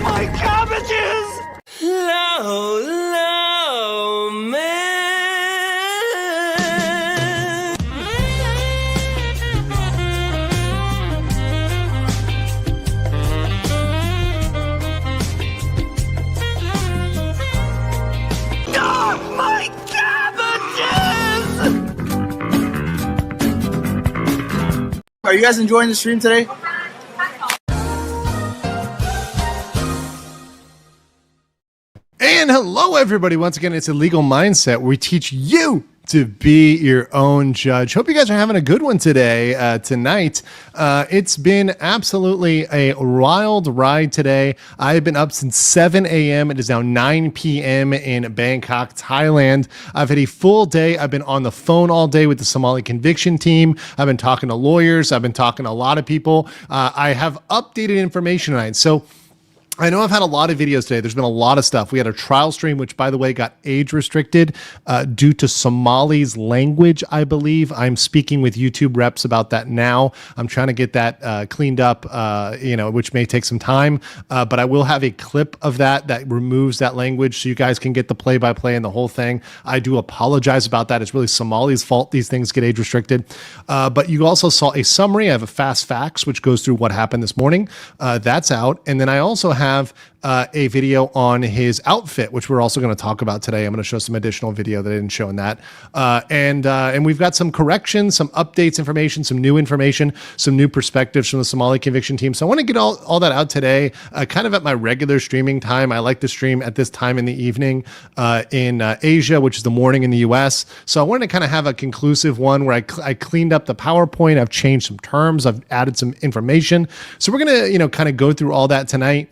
My cabbages! Low, low, man. Ah, my cabbages! Are you guys enjoying the stream today? And hello, everybody. Once again, it's Illegal Mindset, where we teach you to be your own judge. Hope you guys are having a good one today, tonight. It's been absolutely a wild ride today. I've been up since 7 a.m. It is now 9 p.m. in Bangkok, Thailand. I've had a full day. I've been on the phone all day with the Somali conviction team. I've been talking to lawyers. I've been talking to a lot of people. I have updated information tonight. So I know I've had a lot of videos today. There's been a lot of stuff. We had a trial stream, which, by the way, got age restricted due to Somali's language, I believe. I'm speaking with YouTube reps about that now. I'm trying to get that cleaned up, which may take some time. But I will have a clip of that removes that language so you guys can get the play-by-play and the whole thing. I do apologize about that. It's really Somali's fault these things get age restricted. But you also saw a summary. I have a fast facts, which goes through what happened this morning. That's out. And then I also have a video on his outfit, which we're also going to talk about today. I'm going to show some additional video that I didn't show in that. And we've got some corrections, some updates, information, some new information, some new perspectives from the Somali conviction team. So I want to get all that out today, kind of at my regular streaming time. I like to stream at this time in the evening in Asia, which is the morning in the US. So I wanted to kind of have a conclusive one where I cleaned up the PowerPoint. I've changed some terms. I've added some information. So we're going to, kind of go through all that tonight.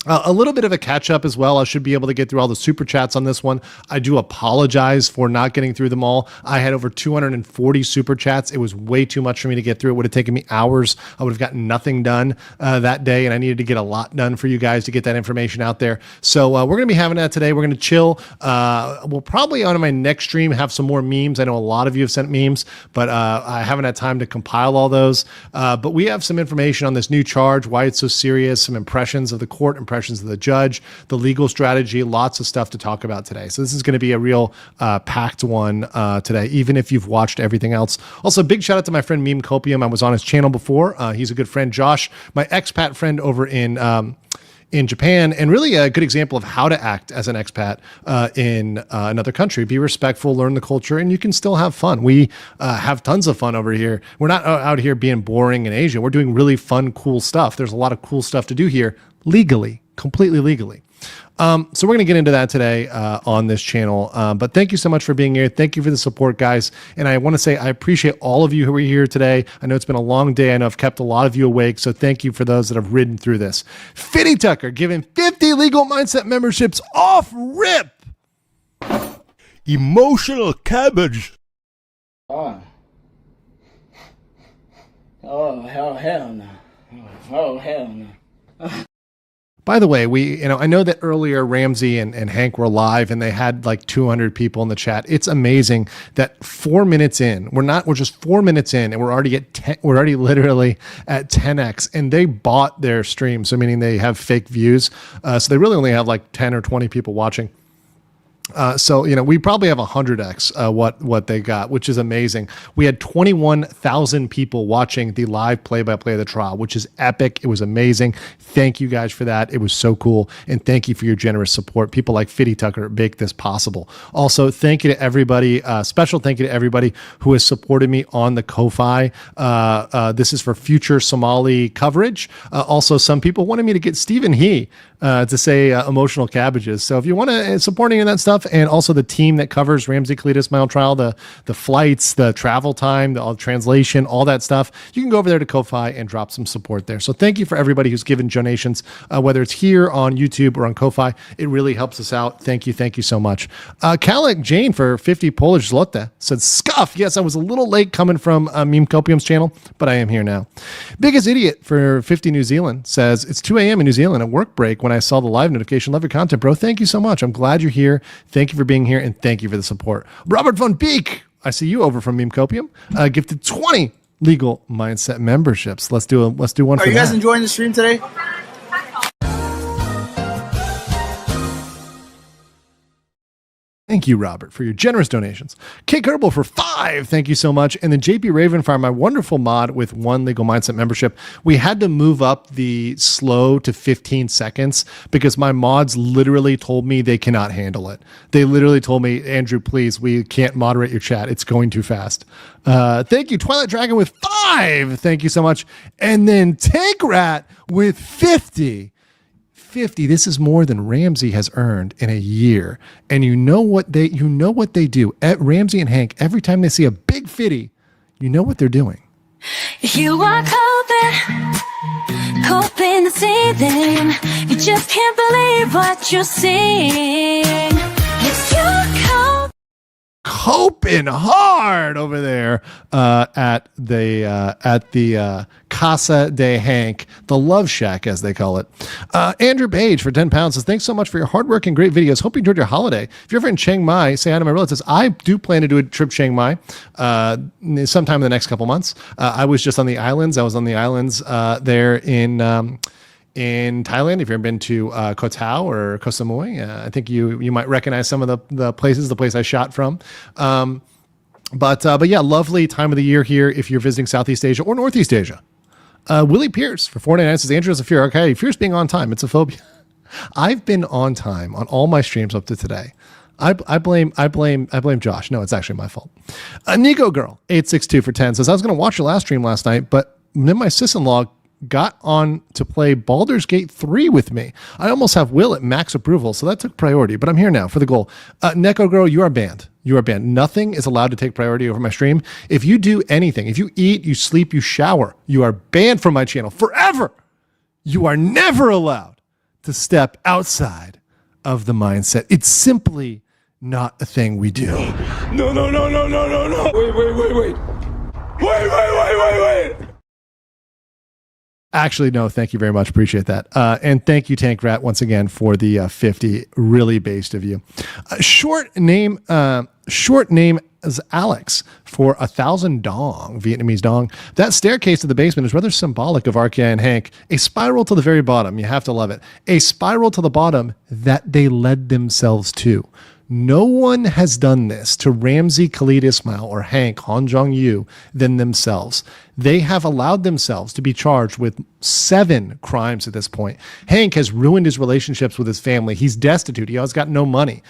A little bit of a catch up as well. I should be able to get through all the super chats on this one. I do apologize for not getting through them all. I had over 240 super chats. It was way too much for me to get through. It would have taken me hours. I would have gotten nothing done that day, and I needed to get a lot done for you guys to get that information out there. So we're going to be having that today. We're going to chill. We'll probably on my next stream have some more memes. I know a lot of you have sent memes, but I haven't had time to compile all those. But we have some information on this new charge, why it's so serious, some impressions of the court, impressions of the judge, the legal strategy, lots of stuff to talk about today. So this is going to be a real packed one today, even if you've watched everything else. Also, big shout out to my friend Meme Copium. I was on his channel before. He's a good friend. Josh, my expat friend over in Japan, and really a good example of how to act as an expat in another country. Be respectful, learn the culture, and you can still have fun. We have tons of fun over here. We're not out here being boring in Asia. We're doing really fun, cool stuff. There's a lot of cool stuff to do here legally, completely legally. So we're going to get into that today on this channel. But thank you so much for being here. Thank you for the support, guys. And I want to say I appreciate all of you who are here today. I know it's been a long day. I know I've kept a lot of you awake. So thank you for those that have ridden through this. Fitty Tucker giving 50 Legal Mindset memberships off rip. Emotional cabbage. Oh, hell no. Oh, hell no. By the way, I know that earlier Ramsey and Hank were live and they had like 200 people in the chat. It's amazing that 4 minutes in, we're just 4 minutes in and we're already literally at 10x, and they bought their stream. So meaning they have fake views. So they really only have like 10 or 20 people watching. So we probably have 100x what they got, which is amazing. We had 21,000 people watching the live play-by-play of the trial, which is epic. It was amazing. Thank you guys for that. It was so cool, and thank you for your generous support. People like Fitty Tucker make this possible. Also, thank you to everybody. Special thank you to everybody who has supported me on the Ko-Fi. This is for future Somali coverage. Also, some people wanted me to get Stephen He to say emotional cabbages. So if you want to support any of that stuff, stuff, and also the team that covers Ramsey Khalid Ismail trial, the flights, the travel time, all the translation, all that stuff. You can go over there to Ko-Fi and drop some support there. So thank you for everybody who's given donations, whether it's here on YouTube or on Ko-Fi. It really helps us out. Thank you so much. Kalek Jane for 50 Polish zlote said, "Scuff." Yes, I was a little late coming from Meme Copium's channel, but I am here now. Biggest Idiot for 50 New Zealand says, "It's 2 a.m. in New Zealand, a work break when I saw the live notification. Love your content, bro. Thank you so much. I'm glad you're here. Thank you for being here, and thank you for the support." Robert Von Beek, I see you over from Meme Copium, gifted 20 legal mindset memberships. Let's do one. Are you guys enjoying the stream today? Thank you, Robert, for your generous donations. Kate Kerbal for 5. Thank you so much. And then JP Ravenfire, my wonderful mod with 1 Legal Mindset membership. We had to move up the slow to 15 seconds because my mods literally told me they cannot handle it. They literally told me, "Andrew, please, we can't moderate your chat. It's going too fast." Thank you, Twilight Dragon with 5. Thank you so much. And then Tank Rat with 50. This is more than Ramsey has earned in a year. And you know what they do. At Ramsey and Hank, every time they see a big 50, you know what they're doing. You are coping the ceiling. You just can't believe what you're seeing. It's your cold. Hoping hard over there at the Casa de Hank, the Love Shack as they call it. Andrew Page for 10 pounds says, "Thanks so much for your hard work and great videos. Hope you enjoyed your holiday. If you're ever in Chiang Mai, say hi to my relatives. I do plan to do a trip to Chiang Mai sometime in the next couple months. I was just on the islands. I was on the islands there in Thailand. If you've ever been to Koh Tao or Koh Samui, I think you might recognize some of the places, the place I shot from. But yeah, lovely time of the year here if you're visiting Southeast Asia or Northeast Asia. Willie Pierce for 4.99 says, "Andrew is a fear." Okay, fear's being on time. It's a phobia. I've been on time on all my streams up to today. I blame Josh. No, it's actually my fault. Nico Girl 862 for 10 says, "I was going to watch your last stream last night, but then my sis-in-law got on to play Baldur's Gate 3 with me. I almost have Will at max approval, so that took priority, but I'm here now for the goal." Neko Girl, you are banned. You are banned. Nothing is allowed to take priority over my stream. If you do anything, if you eat, you sleep, you shower, you are banned from my channel forever. You are never allowed to step outside of the mindset. It's simply not a thing we do. No. Wait. Actually, no, thank you very much. Appreciate that. And thank you, Tank Rat, once again for the 50. Really based of you. Short name as Alex for 1,000 dong, Vietnamese dong. "That staircase to the basement is rather symbolic of RKI and Hank. A spiral to the very bottom. You have to love it. A spiral to the bottom that they led themselves to. No one has done this to Ramsey Khalid Ismail or Hank Han Jong-yu than themselves. They have allowed themselves to be charged with 7 crimes at this point. Hank has ruined his relationships with his family. He's destitute. He has got no money.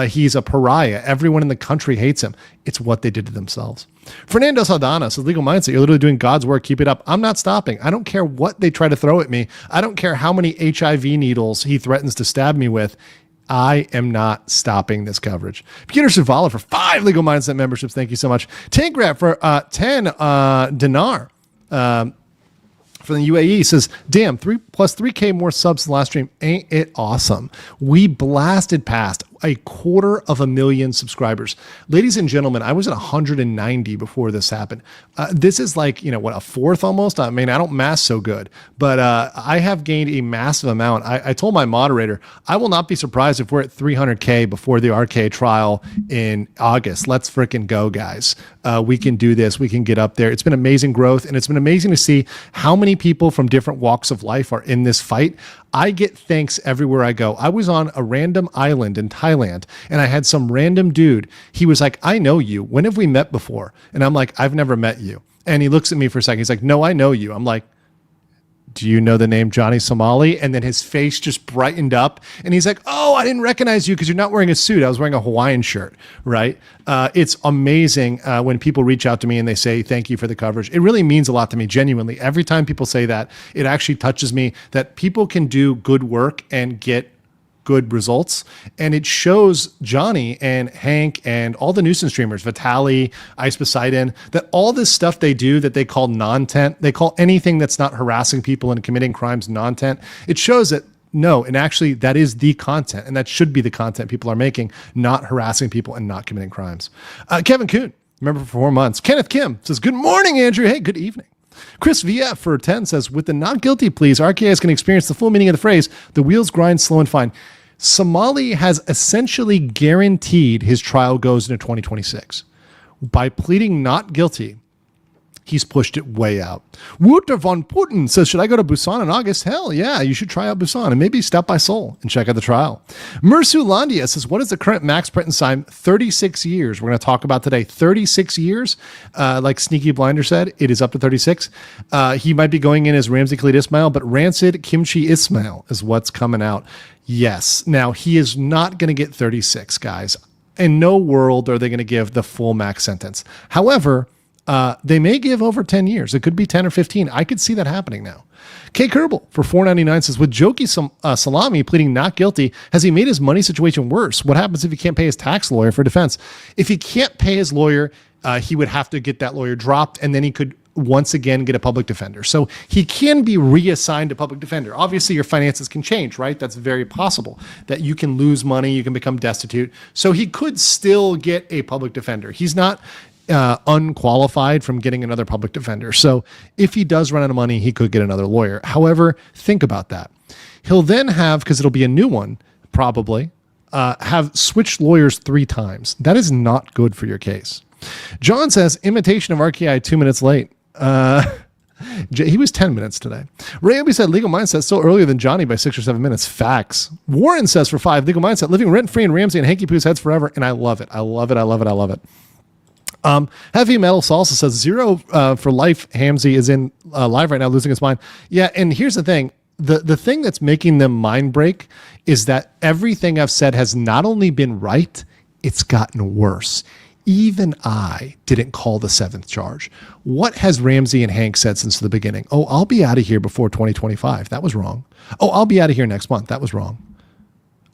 He's a pariah. Everyone in the country hates him. It's what they did to themselves." Fernando Saldana says, "Legal Mindset, you're literally doing God's work. Keep it up. I'm not stopping. I don't care what they try to throw at me. I don't care how many HIV needles he threatens to stab me with. I am not stopping this coverage." Peter Suvala for 5 Legal Mindset memberships. Thank you so much. Tank Rat for 10 dinar from the UAE says, "Damn, 3K more subs than last stream. Ain't it awesome? We blasted past 250,000 subscribers. Ladies and gentlemen, I was at 190 before this happened. This is like, a fourth almost. I mean, I don't math so good, but I have gained a massive amount. I told my moderator, I will not be surprised if we're at 300K before the RK trial in August. Let's freaking go, guys. We can do this. We can get up there. It's been amazing growth, and it's been amazing to see how many people from different walks of life are in this fight. I get thanks everywhere I go. I was on a random island in Thailand, and I had some random dude. He was like, "I know you. When have we met before?" And I'm like, "I've never met you." And he looks at me for a second. He's like, "No, I know you." I'm like, "Do you know the name Johnny Somali?" And then his face just brightened up, and he's like, "Oh, I didn't recognize you because you're not wearing a suit. I was wearing a Hawaiian shirt," right? It's amazing when people reach out to me and they say, "Thank you for the coverage." It really means a lot to me, genuinely. Every time people say that, it actually touches me that people can do good work and get good results. And it shows Johnny and Hank and all the nuisance streamers, Vitaly, Ice Poseidon, that all this stuff they do that they call non-tent, they call anything that's not harassing people and committing crimes non-tent. It shows that no, and actually that is the content, and that should be the content people are making, not harassing people and not committing crimes. Kevin Kuhn, remember for 4 months. Kenneth Kim says, good morning, Andrew. Hey, good evening. Chris VF for 10 says, with the not guilty pleas, RKS can experience the full meaning of the phrase, the wheels grind slow and fine. Somali has essentially guaranteed his trial goes into 2026. By pleading not guilty, he's pushed it way out. Wouter von Putin says, should I go to Busan in August? Hell yeah, you should try out Busan and maybe stop by Seoul and check out the trial. Mersulandia says, what is the current max print time? 36 years. We're going to talk about today. 36 years. Like Sneaky Blinder said, it is up to 36. He might be going in as Ramsey Khalid Ismail, but Rancid Kimchi Ismail is what's coming out. Yes. Now, he is not going to get 36, guys. In no world are they going to give the full max sentence. However, they may give over 10 years. It could be 10 or 15. I could see that happening now. K. Kerbal for $4.99 says, with Jokey Salami pleading not guilty, has he made his money situation worse? What happens if he can't pay his tax lawyer for defense? If he can't pay his lawyer, he would have to get that lawyer dropped, and then he could once again get a public defender. So he can be reassigned a public defender. Obviously, your finances can change, right? That's very possible that you can lose money, you can become destitute. So he could still get a public defender. He's not unqualified from getting another public defender. So if he does run out of money, he could get another lawyer. However, think about that. He'll then have, because it'll be a new one, probably, have switched lawyers 3 times. That is not good for your case. John says, imitation of RKI 2 minutes late. He was 10 minutes today. Ray Obi said, legal mindset still earlier than Johnny by 6 or 7 minutes. Facts. Warren says for 5, legal mindset, living rent-free in Ramsey and Hanky Poo's heads forever. And I love it. I love it. I love it. I love it. Heavy Metal Salsa says 0 for life. Hamzy is in live right now, losing his mind. Yeah, and here's the thing. The thing that's making them mind break is that everything I've said has not only been right, it's gotten worse. Even I didn't call the 7th charge. What has Ramsey and Hank said since the beginning? Oh, I'll be out of here before 2025. That was wrong. Oh, I'll be out of here next month. That was wrong.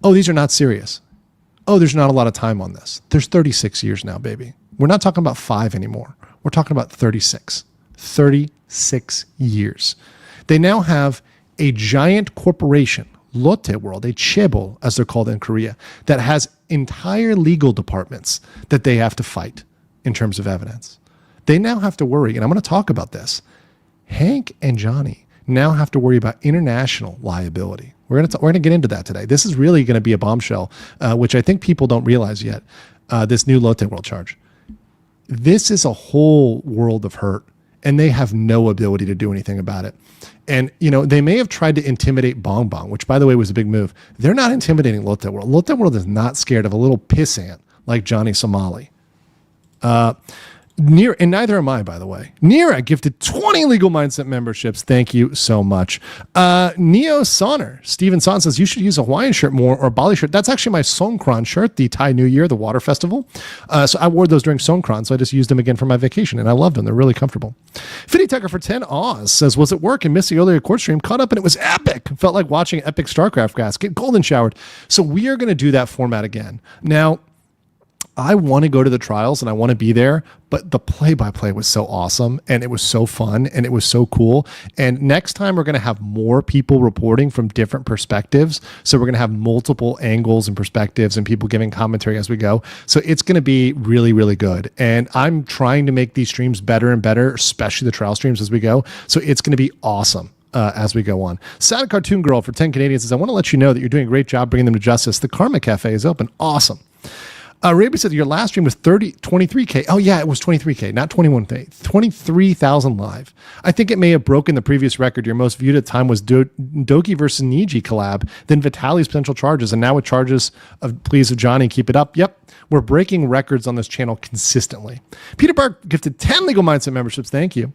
Oh, these are not serious. Oh, there's not a lot of time on this. There's 36 years now, baby. We're not talking about 5 anymore. We're talking about 36. 36 years. They now have a giant corporation, Lotte World, a chaebol, as they're called in Korea, that has entire legal departments that they have to fight in terms of evidence. They now have to worry, and I'm going to talk about this. Hank and Johnny now have to worry about international liability. We're going to get into that today. This is really going to be a bombshell, which I think people don't realize yet, this new Lotte World charge. This is a whole world of hurt, and they have no ability to do anything about it. And, you know, they may have tried to intimidate Bong Bong, which, by the way, was a big move. They're not intimidating Lotte World. Lotte World is not scared of a little pissant like Johnny Somali. And neither am I, by the way. Nira gifted 20 Legal Mindset memberships. Thank you so much. Neo Sonner, Steven Son says, you should use a Hawaiian shirt more or a Bali shirt. That's actually my Songkran shirt, the Thai New Year, the water festival. So I wore those during Songkran, so I just used them again for my vacation, and I loved them. They're really comfortable. Fitty Tucker for 10 Oz says, was at work and missed the earlier court stream, caught up, and it was epic. Felt like watching epic StarCraft grass, get golden showered. So we are going to do that format again. Now, I want to go to the trials and I want to be there, but the play-by-play was so awesome and it was so fun and it was so cool. And next time we're going to have more people reporting from different perspectives. So we're going to have multiple angles and perspectives and people giving commentary as we go. So it's going to be really, really good. And I'm trying to make these streams better and better, especially the trial streams as we go. So it's going to be awesome. As we go on. Sad Cartoon Girl for 10 Canadians says, I want to let you know that you're doing a great job bringing them to justice. The Karma Cafe is open. Awesome. Raby said your last stream was 23K. Oh yeah, it was 23K, not 21K. 23,000 live. I think it may have broken the previous record. Your most viewed at the time was Doki versus Niji collab, then Vitaly's potential charges, and now with charges of pleas of Johnny. Keep it up. Yep, we're breaking records on this channel consistently. Peter Bark gifted 10 Legal Mindset memberships. Thank you.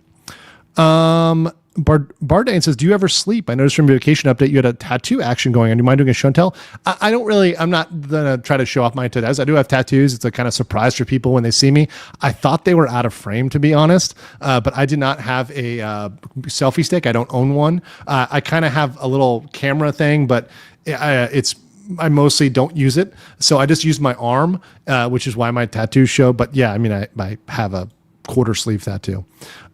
Bardane says, do you ever sleep? I noticed from your vacation update you had a tattoo action going on. Do you mind doing a show and tell? I don't really, I'm not going to try to show off my tattoos. I do have tattoos. It's a kind of surprise for people when they see me. I thought they were out of frame, to be honest, but I did not have a selfie stick. I don't own one. I kind of have a little camera thing, but it's I mostly don't use it. So I just use my arm, which is why my tattoos show. But yeah, I mean, I have a quarter sleeve tattoo.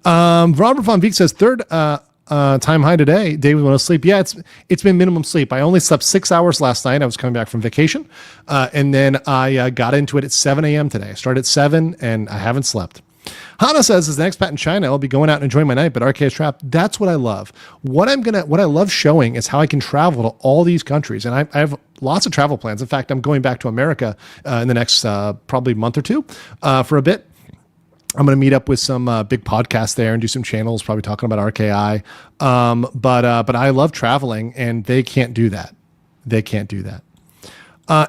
Robert Von Veek says, third time high today. David went to sleep. Yeah, it's been minimum sleep. I only slept 6 hours last night. I was coming back from vacation. And then I got into it at 7 a.m. today. I started at 7 and I haven't slept. Hana says, as the next pat in China, I'll be going out and enjoying my night, but RK is trapped. That's what I love. What I love showing is how I can travel to all these countries. And I have lots of travel plans. In fact, I'm going back to America in the next probably month or two for a bit. I'm going to meet up with some big podcasts there and do some channels, probably talking about RKI. But I love traveling, and they can't do that. They can't do that.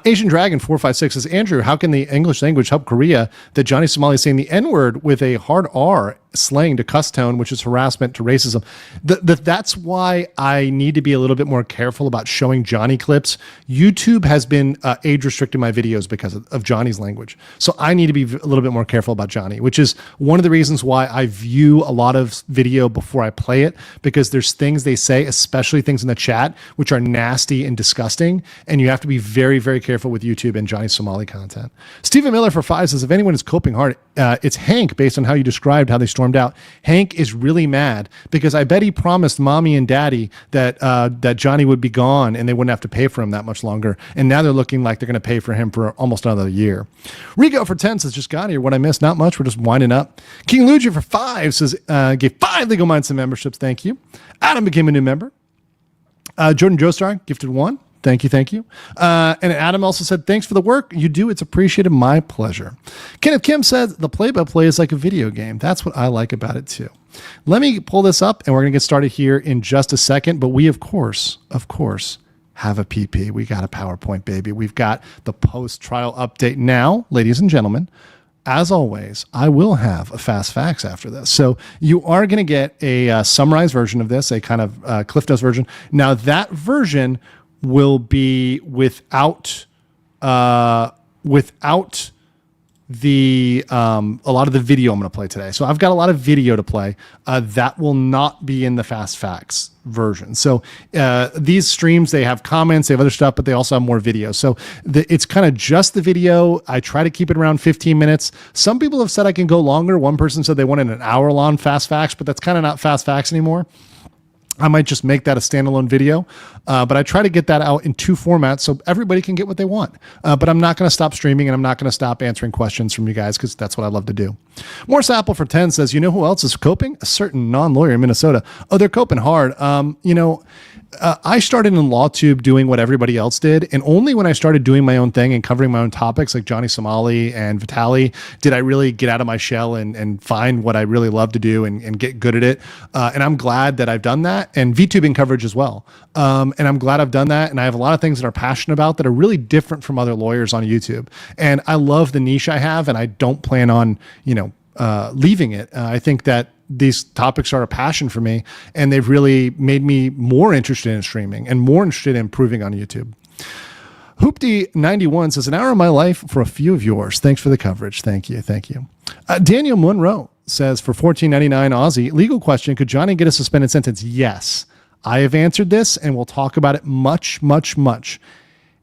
Asian Dragon 456 says, Andrew, how can the English language help Korea that Johnny Somali is saying the N-word with a hard R slang to cuss tone, which is harassment to racism? That's why I need to be a little bit more careful about showing Johnny clips. YouTube has been age restricting my videos because of Johnny's language. So I need to be a little bit more careful about Johnny, which is one of the reasons why I view a lot of video before I play it, because there's things they say, especially things in the chat, which are nasty and disgusting. And you have to be very, very careful with YouTube and Johnny Somali content. Stephen Miller for 5 says, if anyone is coping hard, it's Hank, based on how you described how they stormed out. Hank is really mad because I bet he promised mommy and daddy that Johnny would be gone and they wouldn't have to pay for him that much longer. And now they're looking like they're going to pay for him for almost another year. Rigo for 10 says, just got here. What I missed? Not much. We're just winding up. King Luigi for 5 says, gave 5 Legal Mindset memberships. Thank you. Adam became a new member. Jordan Joestar gifted 1. Thank you. And Adam also said, thanks for the work you do. It's appreciated. My pleasure. Kenneth Kim said, the play-by-play is like a video game. That's what I like about it too. Let me pull this up and we're going to get started here in just a second. But we, of course, have a PP. We got a PowerPoint, baby. We've got the post-trial update now, ladies and gentlemen. As always, I will have a fast facts after this. So you are going to get a summarized version of this, a kind of Cliff Notes version. Now that version will be without the a lot of the video I'm going to play today. So I've got a lot of video to play that will not be in the fast facts version. So these streams, they have comments, they have other stuff, but they also have more video. So it's kind of just the video. I try to keep it around 15 minutes. Some people have said I can go longer. One person said they wanted an hour-long fast facts, but that's kind of not fast facts anymore. I might just make that a standalone video, but I try to get that out in 2 formats so everybody can get what they want. But I'm not going to stop streaming and I'm not going to stop answering questions from you guys because that's what I love to do. Morse Apple for 10 says, you know who else is coping? A certain non-lawyer in Minnesota. Oh, they're coping hard. I started in LawTube doing what everybody else did. And only when I started doing my own thing and covering my own topics like Johnny Somali and Vitali, did I really get out of my shell and find what I really love to do and get good at it. And I'm glad that I've done that, and VTubing coverage as well. And I'm glad I've done that. And I have a lot of things that are passionate about that are really different from other lawyers on YouTube. And I love the niche I have, and I don't plan on, leaving it. I think that these topics are a passion for me, and they've really made me more interested in streaming and more interested in improving on YouTube. Hoopty91 says, an hour of my life for a few of yours. Thanks for the coverage. Thank you. Daniel Monroe says, for $14.99 Aussie, legal question, could Johnny get a suspended sentence? Yes. I have answered this, and we'll talk about it much.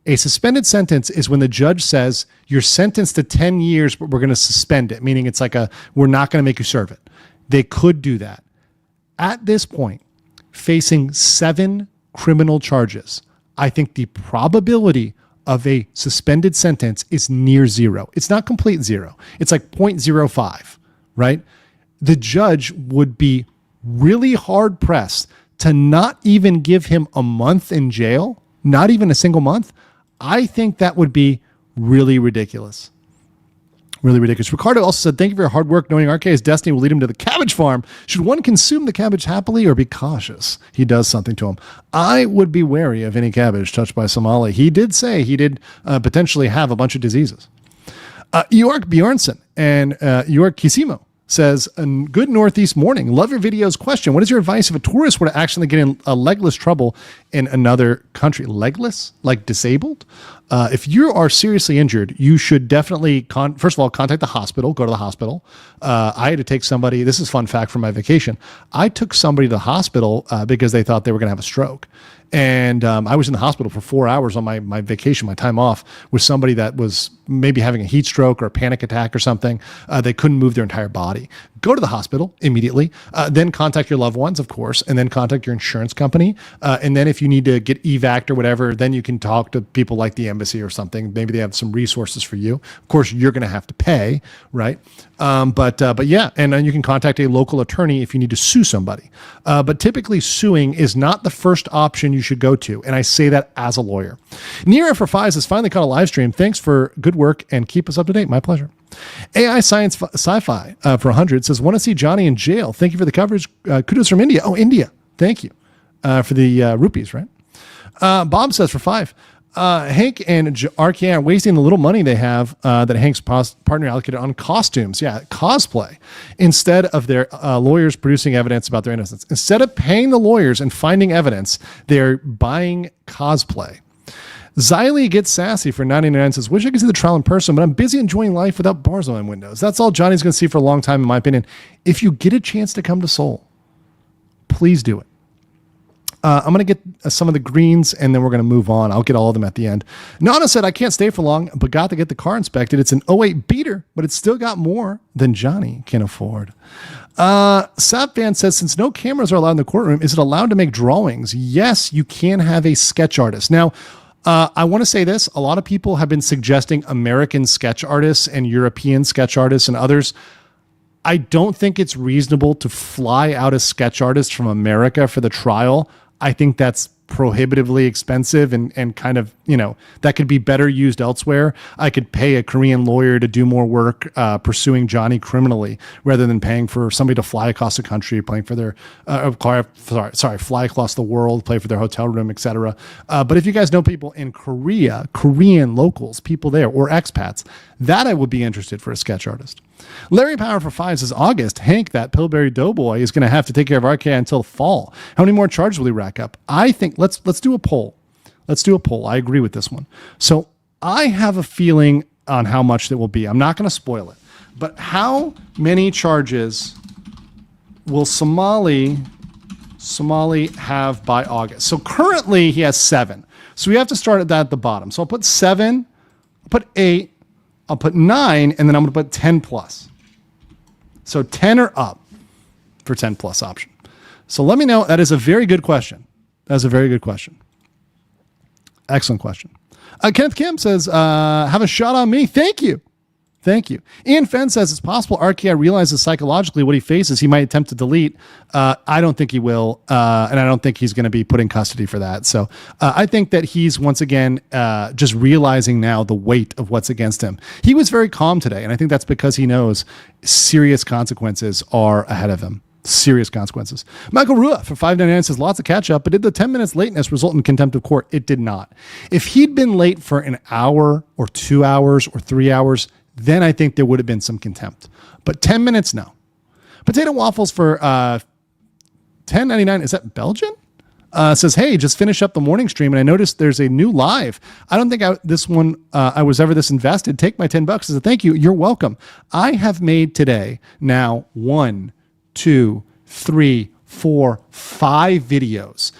A suspended sentence is when the judge says you're sentenced to 10 years, but we're going to suspend it, meaning it's like we're not going to make you serve it. They could do that. At this point, facing 7 criminal charges, I think the probability of a suspended sentence is near 0. It's not complete 0. It's like 0.05, right? The judge would be really hard pressed to not even give him a month in jail, not even a single month. I think that would be really ridiculous. Really ridiculous. Ricardo also said, thank you for your hard work. Knowing RK's destiny will lead him to the cabbage farm. Should one consume the cabbage happily or be cautious? He does something to him. I would be wary of any cabbage touched by Somali. He did say he did potentially have a bunch of diseases. York Bjornson and York Kisimo says, good Northeast morning. Love your videos. Question, what is your advice if a tourist were to actually get in a legless trouble in another country? Legless? Like disabled? If you are seriously injured, you should definitely, first of all, contact the hospital, go to the hospital. I had to take somebody, this is a fun fact from my vacation. I took somebody to the hospital because they thought they were going to have a stroke. And I was in the hospital for 4 hours on my vacation, my time off, with somebody that was maybe having a heat stroke or a panic attack or something. They couldn't move their entire body. Go to the hospital immediately, then contact your loved ones, of course, and then contact your insurance company. And then if you need to get evac or whatever, then you can talk to people like the embassy or something. Maybe they have some resources for you. Of course, you're going to have to pay, right? But yeah, and then you can contact a local attorney if you need to sue somebody. But typically suing is not the first option you should go to. And I say that as a lawyer. Nira for Fives has finally caught a live stream. Thanks for good work and keep us up to date. My pleasure. AI Science Sci-Fi for 100 says, want to see Johnny in jail. Thank you for the coverage. Kudos from India. Oh, India. Thank you for the rupees, right? Bob says for 5, Hank and RKA are wasting the little money they have that Hank's partner allocated on costumes. Yeah, cosplay. Instead of their lawyers producing evidence about their innocence. Instead of paying the lawyers and finding evidence, they're buying cosplay. Xylee gets sassy for 99 says, wish I could see the trial in person, but I'm busy enjoying life without bars on my windows. That's all Johnny's going to see for a long time, in my opinion. If you get a chance to come to Seoul, please do it. I'm going to get some of the greens and then we're going to move on. I'll get all of them at the end. Nana said, I can't stay for long, but got to get the car inspected. It's an '08 beater, but it's still got more than Johnny can afford. Sapvan says, since no cameras are allowed in the courtroom, is it allowed to make drawings? Yes, you can have a sketch artist. Now, I want to say this. A lot of people have been suggesting American sketch artists and European sketch artists and others. I don't think it's reasonable to fly out a sketch artist from America for the trial. I think that's prohibitively expensive and kind of, that could be better used elsewhere. I could pay a Korean lawyer to do more work pursuing Johnny criminally rather than paying for somebody to fly across the country, paying for their, fly across the world, pay for their hotel room, etc. But if you guys know people in Korea, Korean locals, people there, or expats, that I would be interested for a sketch artist. Larry Power for 5 says, August, Hank, that Pillsbury Doughboy, is going to have to take care of RK until fall. How many more charges will he rack up? I think let's do a poll. Let's do a poll. I agree with this one. So I have a feeling on how much it will be. I'm not going to spoil it. But how many charges will Somali have by August? So currently he has 7. So we have to start at that at the bottom. So I'll put 7, I'll put 8, I'll put 9, and then I'm going to put 10 plus. So 10 or up for 10 plus option. So let me know. That is a very good question. That's a very good question. Excellent question. Kenneth Kim says, have a shot on me. Thank you. Thank you. Ian Fenn says it's possible RKI realizes psychologically what he faces. He might attempt to delete. I don't think he will. And I don't think he's going to be put in custody for that. So I think that he's once again just realizing now the weight of what's against him. He was very calm today. And I think that's because he knows serious consequences are ahead of him. Serious consequences. Michael Rua for $5.99 says lots of catch up, but did the 10 minutes lateness result in contempt of court? It did not. If he'd been late for an hour or 2 hours or 3 hours, then I think there would have been some contempt. But 10 minutes, no. Potato Waffles for $10.99. Is that Belgian? Says, hey, just finish up the morning stream and I noticed there's a new live. I don't think I was ever this invested. Take my $10 as a thank you. You're welcome. I have made today now 1, 2, 3, 4, 5 videos.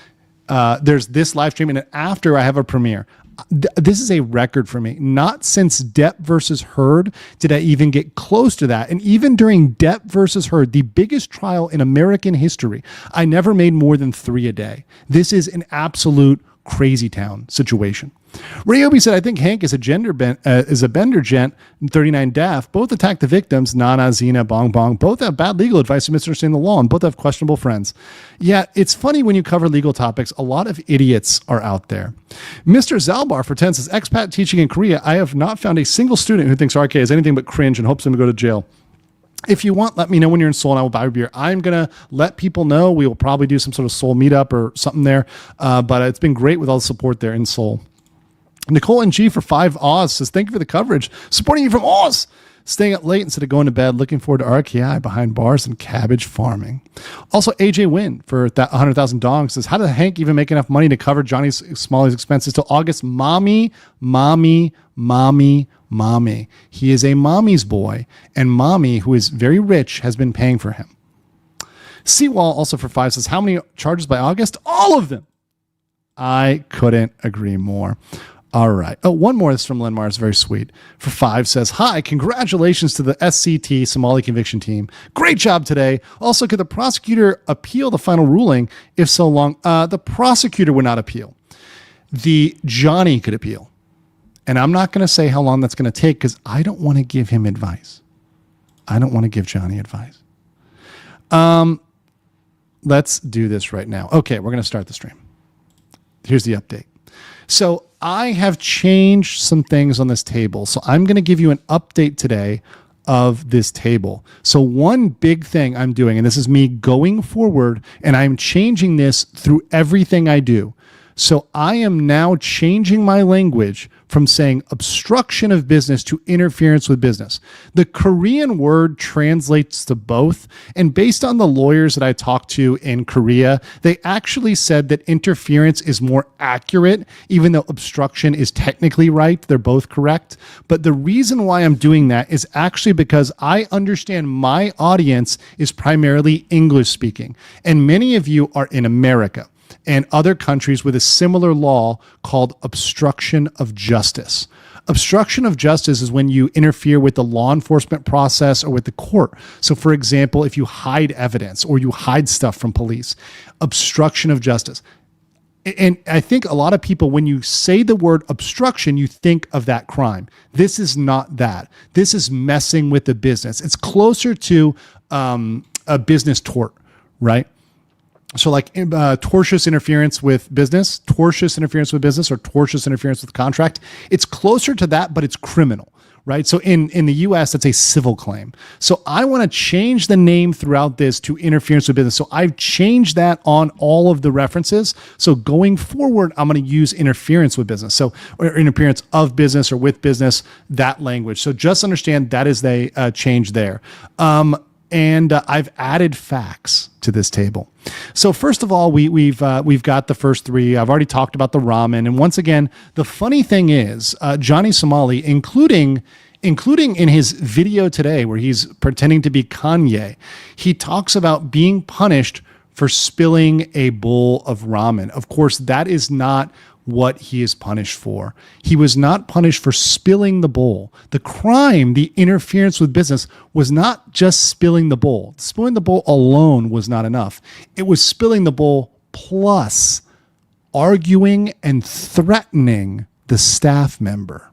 There's this live stream, and after I have a premiere. This is a record for me. Not since Depp versus Heard did I even get close to that. And even during Depp versus Heard, the biggest trial in American history, I never made more than 3 a day. This is an absolute crazy town situation. Ryobi said, I think Hank is a bender gent, 39 Daft. Both attack the victims, Nana, Zena, Bong Bong. Both have bad legal advice and misunderstand the law, and both have questionable friends. Yeah, it's funny when you cover legal topics, a lot of idiots are out there. Mr. Zalbar for 10 says, expat teaching in Korea, I have not found a single student who thinks RK is anything but cringe and hopes him to go to jail. If you want, let me know when you're in Seoul and I will buy a beer. I'm going to let people know. We will probably do some sort of Seoul meetup or something there. But it's been great with all the support there in Seoul. Nicole NG for 5 Oz says, thank you for the coverage. Supporting you from Oz. Staying up late instead of going to bed. Looking forward to RKI behind bars and cabbage farming. Also, AJ Wynn for that 100,000 dongs says, how did Hank even make enough money to cover Johnny Smalley's expenses till August? Mommy. He is a mommy's boy, and mommy, who is very rich, has been paying for him. Seawall also for 5 says, how many charges by August? All of them. I couldn't agree more. All right. Oh, one more. This is from Lenmar. It's very sweet. For 5 says, hi, congratulations to the SCT Somali conviction team. Great job today. Also, could the prosecutor appeal the final ruling? If so long, the prosecutor would not appeal. The Johnny could appeal. And I'm not going to say how long that's going to take because I don't want to give him advice. I don't want to give Johnny advice. Let's do this right now. Okay, we're going to start the stream. Here's the update. So I have changed some things on this table. So I'm going to give you an update today of this table. So one big thing I'm doing, and this is me going forward, and I'm changing this through everything I do. So I am now changing my language from saying obstruction of business to interference with business. The Korean word translates to both. And based on the lawyers that I talked to in Korea, they actually said that interference is more accurate, even though obstruction is technically right. They're both correct. But the reason why I'm doing that is actually because I understand my audience is primarily English speaking. And many of you are in America and other countries with a similar law called obstruction of justice. Obstruction of justice is when you interfere with the law enforcement process or with the court. So, for example, if you hide evidence or you hide stuff from police, obstruction of justice. And I think a lot of people, when you say the word obstruction, you think of that crime. This is not that. This is messing with the business. It's closer to a business tort, right? So like tortious interference with business, or tortious interference with contract. It's closer to that, but it's criminal, right? So in the US, that's a civil claim. So I want to change the name throughout this to interference with business. So I've changed that on all of the references. So going forward, I'm going to use interference with business. So or interference of business or with business, that language. So just understand that is the change there. And I've added facts to this table. So first of all, we've got the first 3. I've already talked about the ramen. And once again, the funny thing is, Johnny Somali, including in his video today where he's pretending to be Kanye, he talks about being punished for spilling a bowl of ramen. Of course, that is not what he is punished for. He was not punished for spilling the bowl. The crime, the interference with business, was not just spilling the bowl. Spilling the bowl alone was not enough. It was spilling the bowl plus arguing and threatening the staff member.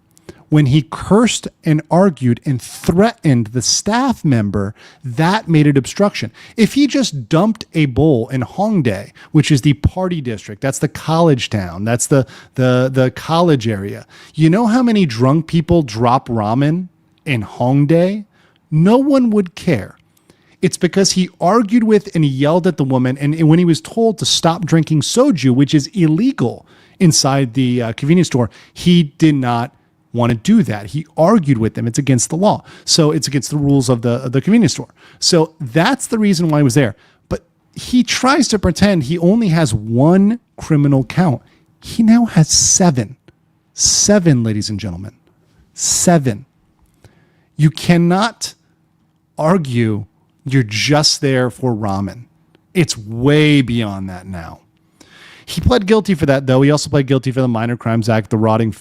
When he cursed and argued and threatened the staff member, that made it obstruction. If he just dumped a bowl in Hongdae, which is the party district, that's the college town, that's the college area. You know how many drunk people drop ramen in Hongdae? No one would care. It's because he argued with and he yelled at the woman, and when he was told to stop drinking soju, which is illegal inside the convenience store, he did not want to do that. He argued with them. It's against the law. So it's against the rules of the convenience store. So that's the reason why he was there. But he tries to pretend he only has 1 criminal count. He now has 7. 7, ladies and gentlemen. 7. You cannot argue you're just there for ramen. It's way beyond that now. He pled guilty for that, though. He also pled guilty for the Minor Crimes Act, the rotting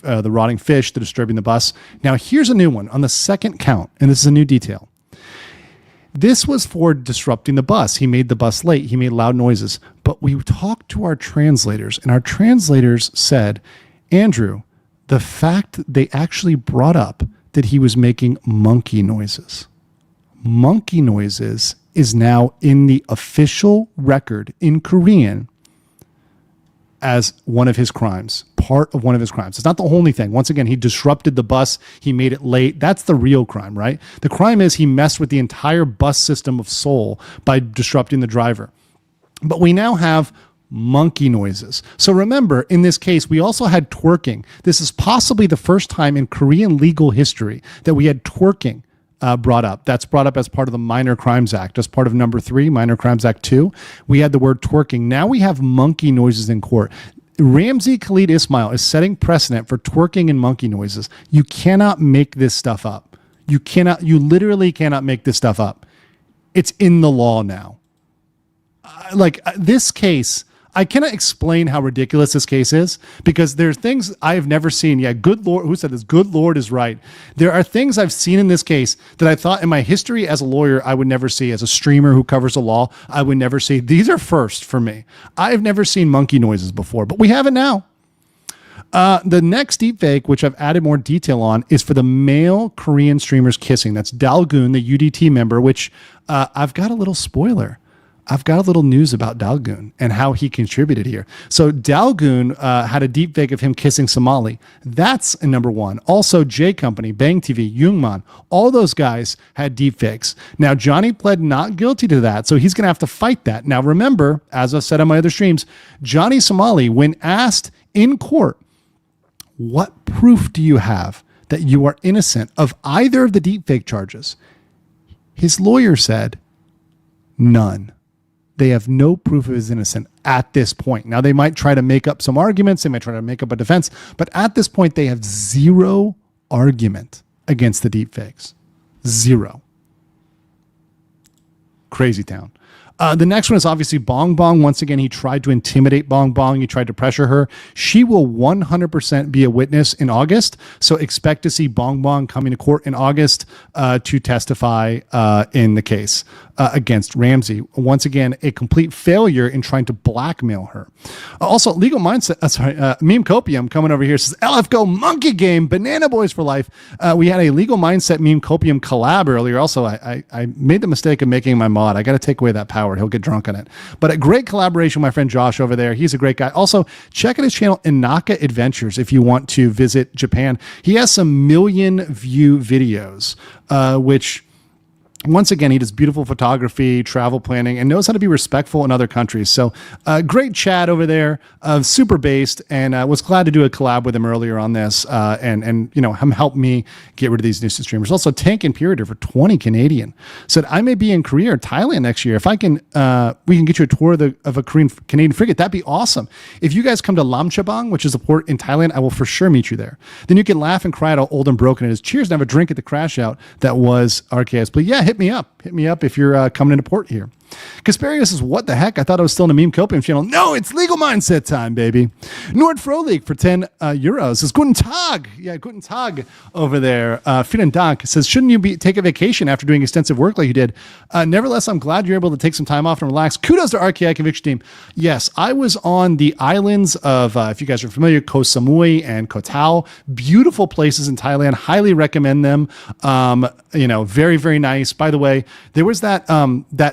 fish, the disturbing the bus. Now, here's a new one on the second count, and this is a new detail. This was for disrupting the bus. He made the bus late. He made loud noises. But we talked to our translators, and our translators said, Andrew, the fact they actually brought up that he was making monkey noises. Monkey noises is now in the official record in Korean as one of his crimes, part of one of his crimes. It's not the only thing. Once again, he disrupted the bus. He made it late. That's the real crime, right? The crime is he messed with the entire bus system of Seoul by disrupting the driver. But we now have monkey noises. So remember, in this case, we also had twerking. This is possibly the first time in Korean legal history that we had twerking brought up. That's brought up as part of the Minor Crimes Act, as part of number 3, Minor Crimes Act 2. We had the word twerking. Now we have monkey noises in court. Ramzi Khalid Ismail is setting precedent for twerking and monkey noises. You cannot make this stuff up. You literally cannot make this stuff up. It's in the law now. This case, I cannot explain how ridiculous this case is because there's things I have never seen. Yeah, good Lord, who said this? Good Lord is right. There are things I've seen in this case that I thought in my history as a lawyer I would never see. As a streamer who covers the law, I would never see. These are first for me. I have never seen monkey noises before, but we have it now. The next deepfake, which I've added more detail on, is for the male Korean streamers kissing. That's Dalgoon, the UDT member, which I've got a little spoiler. I've got a little news about Dalgoon and how he contributed here. So Dalgoon had a deepfake of him kissing Somali. That's a number one. Also, J Company, Bang TV, Youngman, all those guys had deepfakes. Now, Johnny pled not guilty to that, so he's going to have to fight that. Now, remember, as I've said on my other streams, Johnny Somali, when asked in court, what proof do you have that you are innocent of either of the deepfake charges? His lawyer said, none. They have no proof of his innocence at this point. Now, they might try to make up some arguments. They might try to make up a defense. But at this point, they have zero argument against the deepfakes. Zero. Crazy town. The next one is obviously Bong Bong. Once again, he tried to intimidate Bong Bong. He tried to pressure her. She will 100% be a witness in August. So expect to see Bong Bong coming to court in August to testify in the case against Ramsey. Once again, a complete failure in trying to blackmail her. Also, Legal Mindset, Meme Copium coming over here says, LFGO Monkey Game, Banana Boys for Life. We had a Legal Mindset Meme Copium collab earlier. Also, I made the mistake of making my mod. I got to take away that power. He'll get drunk on it. But a great collaboration with my friend Josh over there. He's a great guy. Also, check out his channel, Inaka Adventures, if you want to visit Japan. He has some million view videos, which... Once again, he does beautiful photography, travel planning, and knows how to be respectful in other countries. So great chat over there, super based, and was glad to do a collab with him earlier on this and you know, him help me get rid of these nuisance streamers. Also, Tank Imperator for 20 Canadian said, I may be in Korea or Thailand next year. If I can, we can get you a tour of a Canadian frigate. That'd be awesome. If you guys come to Lamchabang, which is a port in Thailand, I will for sure meet you there. Then you can laugh and cry at how old and broken it is. Cheers and have a drink at the crash out that was RKS. But yeah, hit me up. Hit me up if you're coming into port here. Kasparius says, what the heck? I thought I was still in a Meme Copium channel. No, it's Legal Mindset time, baby. Nord Frolik for 10 euros says, Guten Tag. Yeah, Guten Tag over there. Vielen Dank says, shouldn't you take a vacation after doing extensive work like you did? Nevertheless, I'm glad you're able to take some time off and relax. Kudos to RKI Conviction Team. Yes, I was on the islands of, if you guys are familiar, Koh Samui and Koh Tao. Beautiful places in Thailand. Highly recommend them. You know, very, very nice. By the way, there was that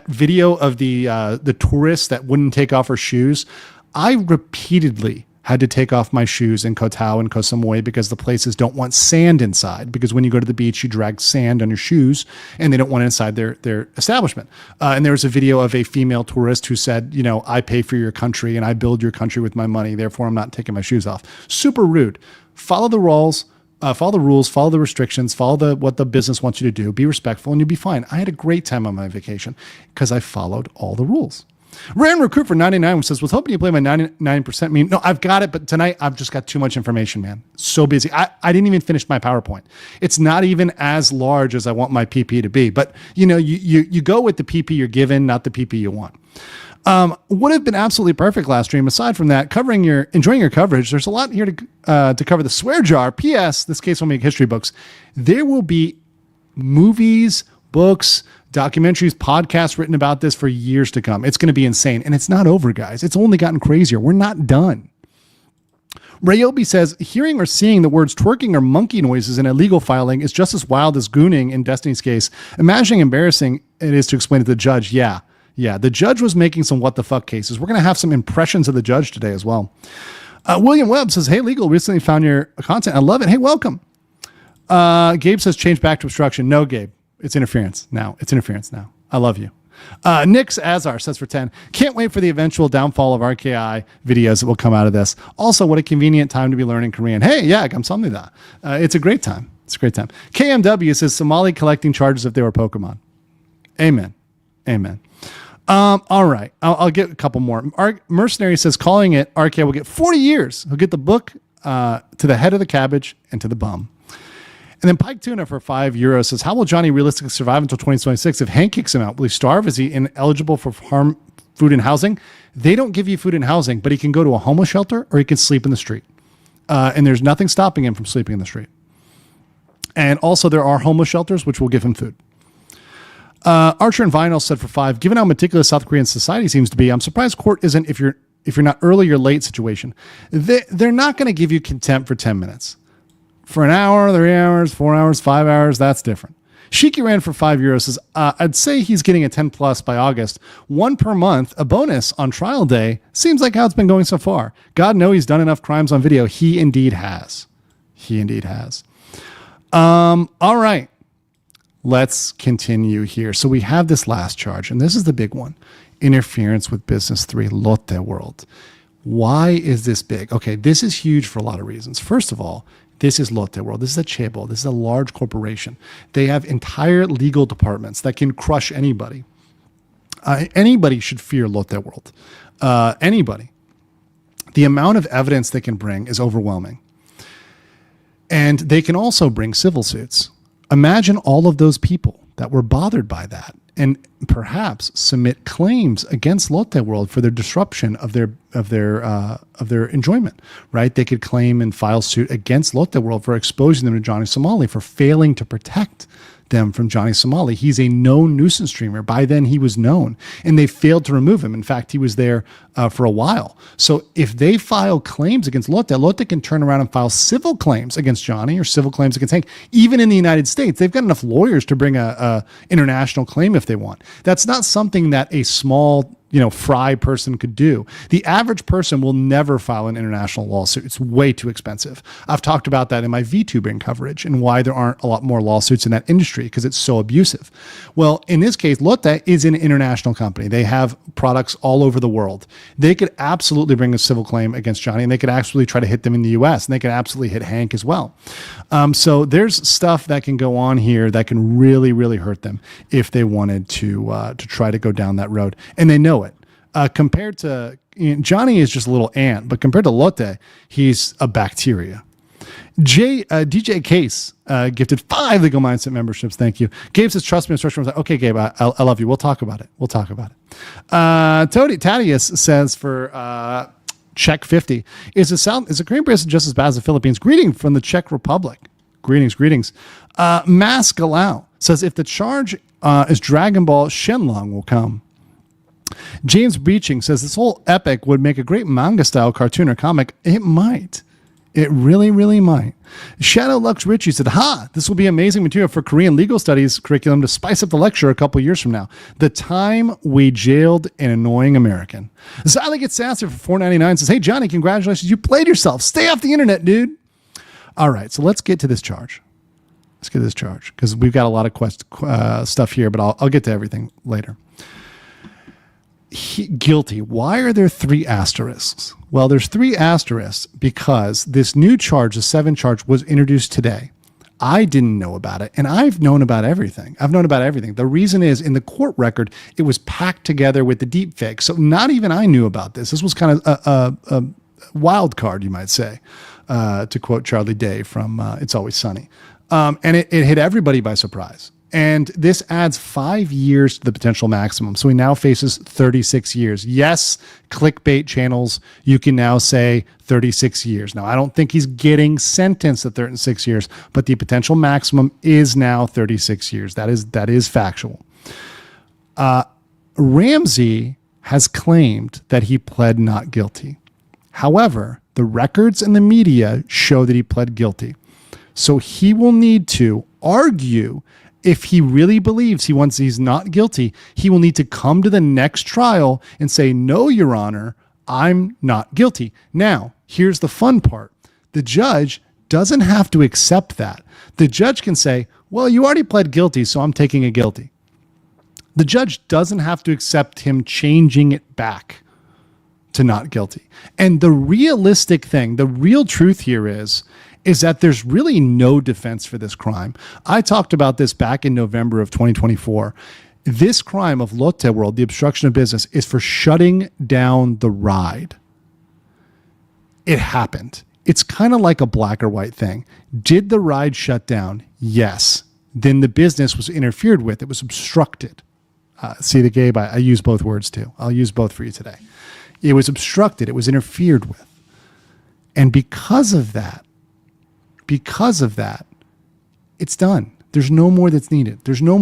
video of the tourist that wouldn't take off her shoes. I repeatedly had to take off my shoes in Koh Tao and Koh Samui because the places don't want sand inside, because when you go to the beach, you drag sand on your shoes and they don't want it inside their establishment. And there was a video of a female tourist who said, you know, I pay for your country and I build your country with my money. Therefore, I'm not taking my shoes off. Super rude. Follow the rules. Follow the rules, follow the restrictions, follow what the business wants you to do, be respectful, and you'll be fine. I had a great time on my vacation because I followed all the rules. Rand Recruit for 99 says, was hoping you play my 99% meme. No, I've got it, but tonight I've just got too much information, man. So busy. I didn't even finish my PowerPoint. It's not even as large as I want my PP to be. But, you know, you go with the PP you're given, not the PP you want. Would have been absolutely perfect last stream. Aside from that, enjoying your coverage. There's a lot here to cover. The swear jar. P.S. This case will make history books. There will be movies, books, documentaries, podcasts written about this for years to come. It's going to be insane, and it's not over, guys. It's only gotten crazier. We're not done. Rayobi says, hearing or seeing the words twerking or monkey noises in a legal filing is just as wild as gooning in Destiny's case. Imagining embarrassing it is to explain to the judge. Yeah, the judge was making some what the fuck cases. We're going to have some impressions of the judge today as well. William Webb says, hey, legal, recently found your content. I love it. Hey, welcome. Gabe says, change back to obstruction. No, Gabe, it's interference now. I love you. Nix Azar says for 10, can't wait for the eventual downfall of RKI videos that will come out of this. Also, what a convenient time to be learning Korean. Hey, yeah, 감사합니다. It's a great time. KMW says, Somali collecting charges if they were Pokemon. Amen. All right. I'll get a couple more. Mercenary says, calling it RK will get 40 years. He'll get the book to the head of the cabbage and to the bum. And then Pike Tuna for 5 euros says, how will Johnny realistically survive until 2026 if Hank kicks him out? Will he starve? Is he ineligible for food and housing. They don't give you food and housing, but he can go to a homeless shelter or he can sleep in the street. And there's nothing stopping him from sleeping in the street. And also there are homeless shelters, which will give him food. Archer and Vinyl said for 5, given how meticulous South Korean society seems to be, I'm surprised court isn't, if you're not early or late situation. They're not going to give you contempt for 10 minutes. For an hour, 3 hours, 4 hours, 5 hours, that's different. Shiki ran for €5 says, I'd say he's getting a 10 plus by August. 1 per month, a bonus on trial day. Seems like how it's been going so far. God knows he's done enough crimes on video. He indeed has. All right. Let's continue here. So we have this last charge, and this is the big one. Interference with Business 3, Lotte World. Why is this big? Okay, this is huge for a lot of reasons. First of all, this is Lotte World. This is a chaebol. This is a large corporation. They have entire legal departments that can crush anybody. Anybody should fear Lotte World. Anybody. The amount of evidence they can bring is overwhelming. And they can also bring civil suits. Imagine all of those people that were bothered by that and perhaps submit claims against Lotte World for their disruption of their enjoyment, right? They could claim and file suit against Lotte World for exposing them to Johnny Somali, for failing to protect them from Johnny Somali. He's a known nuisance streamer. By then he was known, and they failed to remove him. In fact, he was there for a while. So if they file claims against Lotte, Lotte can turn around and file civil claims against Johnny or civil claims against Hank. Even in the United States, they've got enough lawyers to bring a international claim if they want. That's not something that a small fry person could do. The average person will never file an international lawsuit. It's way too expensive. I've talked about that in my VTubing coverage and why there aren't a lot more lawsuits in that industry because it's so abusive. Well, in this case, Lotte is an international company. They have products all over the world. They could absolutely bring a civil claim against Johnny, and they could absolutely try to hit them in the US, and they could absolutely hit Hank as well. So there's stuff that can go on here that can really, really hurt them if they wanted to try to go down that road. And they know it. Compared to Johnny is just a little ant, but compared to Lotte, he's a bacteria. DJ Case gifted 5 Legal Mindset memberships. Thank you. Gabe says, trust me, instruction was like, okay, Gabe, I love you. We'll talk about it. Tadius says for check 50, is a Korean person just as bad as the Philippines? Greeting from the Czech Republic. Greetings. Maskalau says, if the charge is Dragon Ball, Shenlong will come. James Breaching says this whole epic would make a great manga style cartoon or comic. It might. It really, really might. Shadow Lux Richie said, this will be amazing material for Korean legal studies curriculum to spice up the lecture a couple years from now. The time we jailed an annoying American. Ziley Gets Sassy for $4.99 says, hey, Johnny, congratulations. You played yourself. Stay off the internet, dude. All right, so let's get to this charge. Because we've got a lot of stuff here, but I'll get to everything later. Guilty. Why are there 3 asterisks? Well, there's 3 asterisks because this new charge, the 7 charge, was introduced today. I didn't know about it, and I've known about everything. The reason is, in the court record, it was packed together with the deep fake. So not even I knew about this. This was kind of a wild card, you might say, to quote Charlie Day from It's Always Sunny. And it hit everybody by surprise. And this adds 5 years to the potential maximum. So he now faces 36 years. Yes, clickbait channels, you can now say 36 years. Now, I don't think he's getting sentenced at 36 years, but the potential maximum is now 36 years. That is factual. Ramsey has claimed that he pled not guilty. However, the records and the media show that he pled guilty. So he will need to argue. If he really believes he's not guilty, he will need to come to the next trial and say, no, Your Honor, I'm not guilty. Now, here's the fun part. The judge doesn't have to accept that. The judge can say, well, you already pled guilty, so I'm taking a guilty. The judge doesn't have to accept him changing it back to not guilty. And the realistic thing, the real truth here is that there's really no defense for this crime. I talked about this back in November of 2024. This crime of Lotte World, the obstruction of business, is for shutting down the ride. It happened. It's kind of like a black or white thing. Did the ride shut down? Yes. Then the business was interfered with. It was obstructed. See the Gabe, I use both words too. I'll use both for you today. It was obstructed. It was interfered with. And because of that, it's done. There's no more that's needed. There's no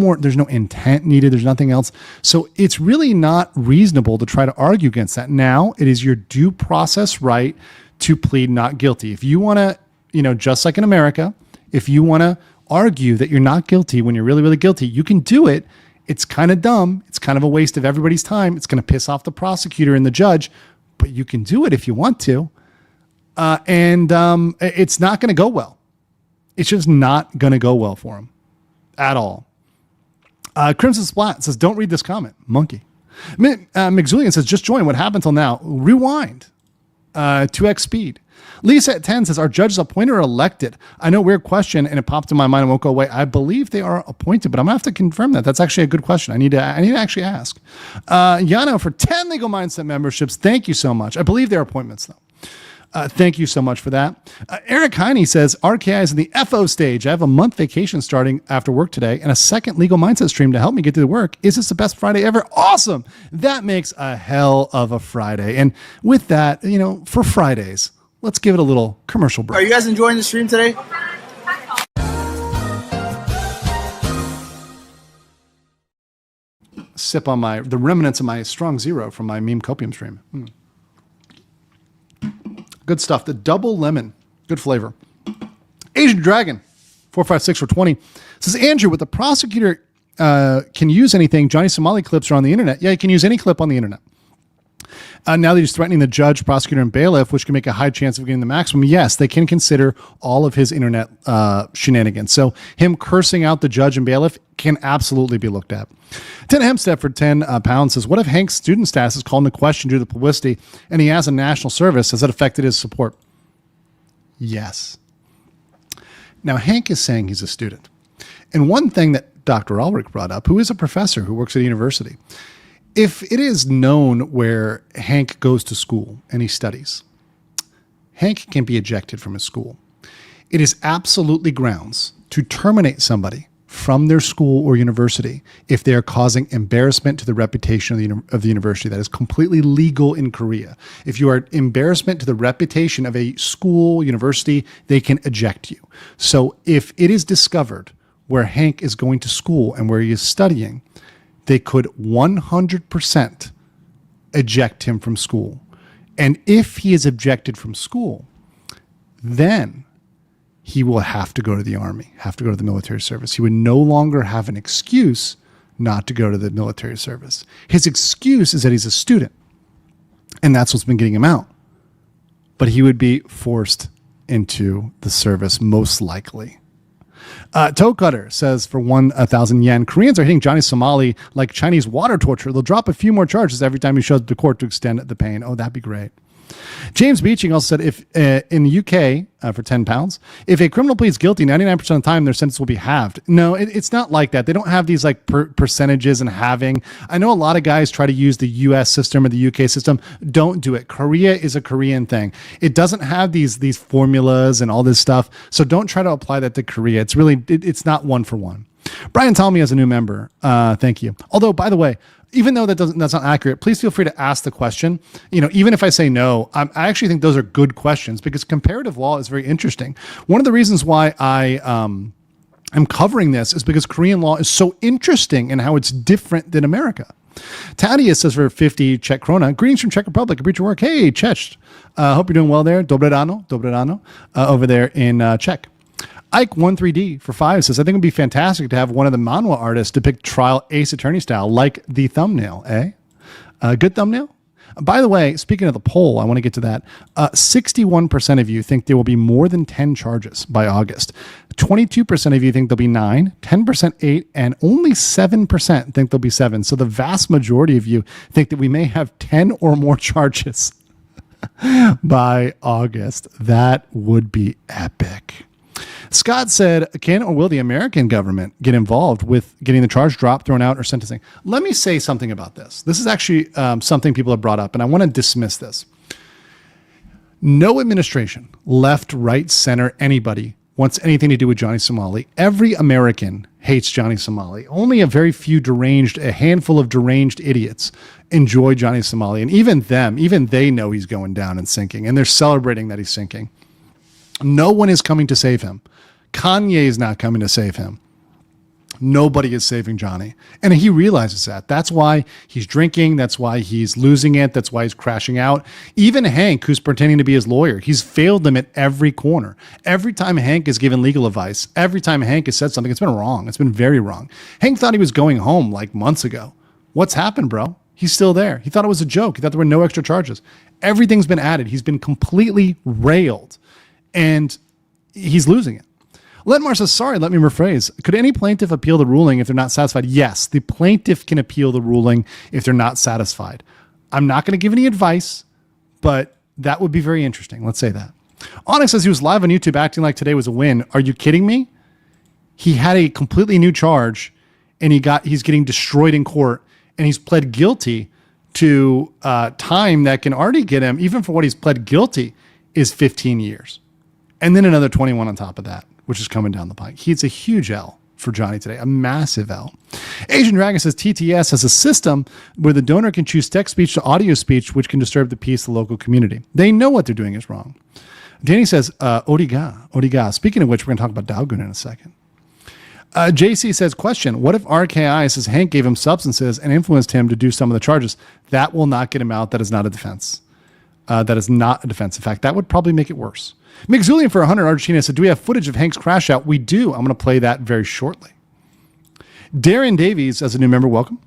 intent needed. There's nothing else. So it's really not reasonable to try to argue against that. Now it is your due process right to plead not guilty. If you want to, just like in America, if you want to argue that you're not guilty when you're really, really guilty, you can do it. It's kind of dumb. It's kind of a waste of everybody's time. It's going to piss off the prosecutor and the judge, but you can do it if you want to. And it's not going to go well. It's just not going to go well for him at all. Crimson Splat says, don't read this comment. Monkey. McZulian says, just join. What happened till now? Rewind. 2x speed. Lisa at 10 says, are judges appointed or elected? I know, weird question, and it popped in my mind and won't go away. I believe they are appointed, but I'm going to have to confirm that. That's actually a good question. I need to actually ask. Yano for 10 Legal Mindset memberships. Thank you so much. I believe they're appointments, though. Thank you so much for that. Eric Heine says, RKI is in the FO stage. I have a month vacation starting after work today and a second Legal Mindset stream to help me get through the work. Is this the best Friday ever? Awesome. That makes a hell of a Friday. And with that, for Fridays, let's give it a little commercial break. Are you guys enjoying the stream today? Sip on the remnants of my strong zero from my meme copium stream. Good stuff. The double lemon. Good flavor. Asian Dragon, 456 for 20. Says, Andrew, with the prosecutor can use anything, Johnny Somali clips are on the internet. Yeah, you can use any clip on the internet. Now that he's threatening the judge, prosecutor, and bailiff, which can make a high chance of getting the maximum, yes, they can consider all of his internet shenanigans. So him cursing out the judge and bailiff can absolutely be looked at. 10 Hempstead for 10 pounds says, what if Hank's student status is called into question due to the publicity and he has a national service? Has that affected his support? Yes. Now, Hank is saying he's a student. And one thing that Dr. Ulrich brought up, who is a professor who works at a university, if it is known where Hank goes to school and he studies, Hank can be ejected from his school. It is absolutely grounds to terminate somebody from their school or university if they are causing embarrassment to the reputation of the university. That is completely legal in Korea. If you are embarrassment to the reputation of a school, university, they can eject you. So if it is discovered where Hank is going to school and where he is studying, they could 100% eject him from school. And if he is ejected from school, then he will have to go to the army, have to go to the military service. He would no longer have an excuse not to go to the military service. His excuse is that he's a student, and that's what's been getting him out. But he would be forced into the service, most likely. Toe Cutter says, for 1,000 yen, Koreans are hitting Johnny Somali like Chinese water torture. They'll drop a few more charges every time he shows up to court to extend the pain. Oh, that'd be great. James Beeching also said, if in the UK, for 10 pounds, if a criminal pleads guilty, 99% of the time their sentence will be halved. No, it's not like that. They don't have these like percentages and halving. I know a lot of guys try to use the US system or the UK system. Don't do it. Korea is a Korean thing. It doesn't have these formulas and all this stuff. So don't try to apply that to Korea. It's really, it's not one for one. Brian Talmy as a new member. Thank you. Although, by the way, even though that's not accurate, please feel free to ask the question. Even if I say no, I actually think those are good questions because comparative law is very interesting. One of the reasons why I am covering this is because Korean law is so interesting in how it's different than America. Tadia says for 50 Czech krona, greetings from Czech Republic. Appreciate your work. Hey, Czech. Hope you're doing well there. Dobre rano, over there in Czech. Ike13D for 5 says, I think it would be fantastic to have one of the manhwa artists depict trial Ace Attorney style, like the thumbnail, eh? Good thumbnail? By the way, speaking of the poll, I want to get to that. 61% of you think there will be more than 10 charges by August. 22% of you think there'll be 9, 10% 8, and only 7% think there'll be 7. So the vast majority of you think that we may have 10 or more charges by August. That would be epic. Scott said, can or will the American government get involved with getting the charge dropped, thrown out, or sentencing? Let me say something about this. This is actually something people have brought up, and I want to dismiss this. No administration, left, right, center, anybody, wants anything to do with Johnny Somali. Every American hates Johnny Somali. Only a very few a handful of deranged idiots enjoy Johnny Somali. And even they know he's going down and sinking, and they're celebrating that he's sinking. No one is coming to save him. Kanye is not coming to save him. Nobody is saving Johnny. And he realizes that. That's why he's drinking. That's why he's losing it. That's why he's crashing out. Even Hank, who's pretending to be his lawyer, he's failed him at every corner. Every time Hank has given legal advice, every time Hank has said something, it's been wrong. It's been very wrong. Hank thought he was going home like months ago. What's happened, bro? He's still there. He thought it was a joke. He thought there were no extra charges. Everything's been added. He's been completely railed, and he's losing it. Lenmar says, sorry, let me rephrase. Could any plaintiff appeal the ruling if they're not satisfied? Yes, the plaintiff can appeal the ruling if they're not satisfied. I'm not going to give any advice, but that would be very interesting. Let's say that. Onyx says he was live on YouTube acting like today was a win. Are you kidding me? He had a completely new charge, and he's getting destroyed in court, and he's pled guilty to time that can already get him, even for what he's pled guilty, is 15 years. And then another 21 on top of that, which is coming down the pike. It's a huge L for Johnny today, a massive L. Asian Dragon says TTS has a system where the donor can choose text speech to audio speech, which can disturb the peace of the local community. They know what they're doing is wrong. Danny says, Odiga. Speaking of which, we're going to talk about Dalgoon in a second. JC says, question, what if RKI says Hank gave him substances and influenced him to do some of the charges? That will not get him out. That is not a defense. That is not a defense. In fact, that would probably make it worse. McZulian for 100 Argentina said, do we have footage of Hank's crash out? We do. I'm going to play that very shortly. Darren Davies, as a new member, welcome.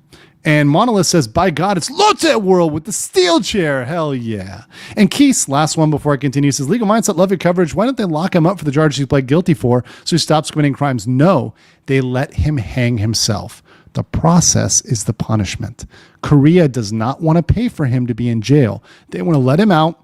And Monolith says, by God, it's Lotte World with the steel chair. Hell yeah. And Keith, last one before I continue, says, Legal Mindset, love your coverage. Why don't they lock him up for the charges he pled guilty for so he stops committing crimes? No, they let him hang himself. The process is the punishment. Korea does not want to pay for him to be in jail. They want to let him out,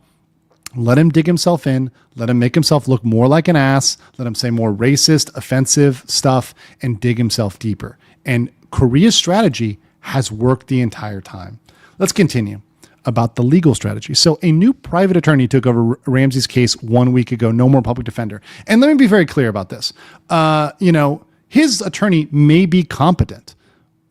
let him dig himself in, let him make himself look more like an ass, let him say more racist, offensive stuff, and dig himself deeper. And Korea's strategy has worked the entire time. Let's continue about the legal strategy. So a new private attorney took over Ramsey's case 1 week ago, no more public defender. And let me be very clear about this. His attorney may be competent.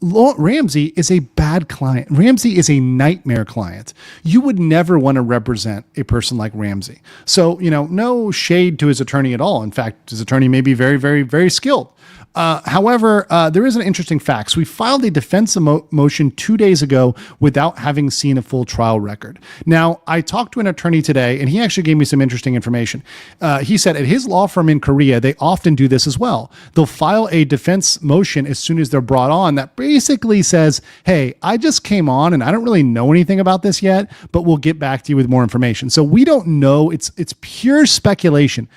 Ramsey is a bad client. Ramsey is a nightmare client. You would never want to represent a person like Ramsey. So, no shade to his attorney at all. In fact, his attorney may be very, very, very skilled. However, there is an interesting fact. So we filed a defense motion 2 days ago without having seen a full trial record. Now, I talked to an attorney today, and he actually gave me some interesting information. He said at his law firm in Korea, they often do this as well. They'll file a defense motion as soon as they're brought on that basically says, hey, I just came on and I don't really know anything about this yet, but we'll get back to you with more information. So we don't know. It's pure speculation.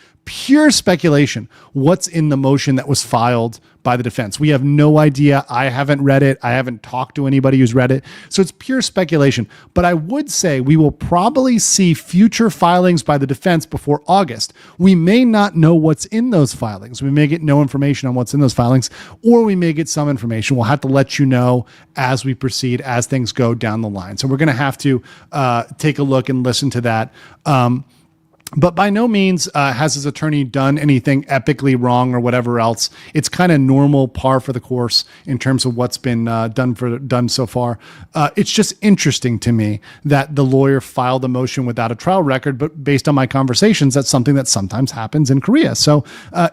What's in the motion that was filed by the defense. We have no idea. I haven't read it. I haven't talked to anybody who's read it. So it's pure speculation. But I would say we will probably see future filings by the defense before August. We may not know what's in those filings. We may get no information on what's in those filings, or we may get some information. We'll have to let you know as we proceed, as things go down the line. So we're going to have to take a look and listen to that. But by no means has his attorney done anything epically wrong or whatever else. It's kind of normal, par for the course in terms of what's been done so far. It's just interesting to me that the lawyer filed a motion without a trial record, but based on my conversations, that's something that sometimes happens in Korea. So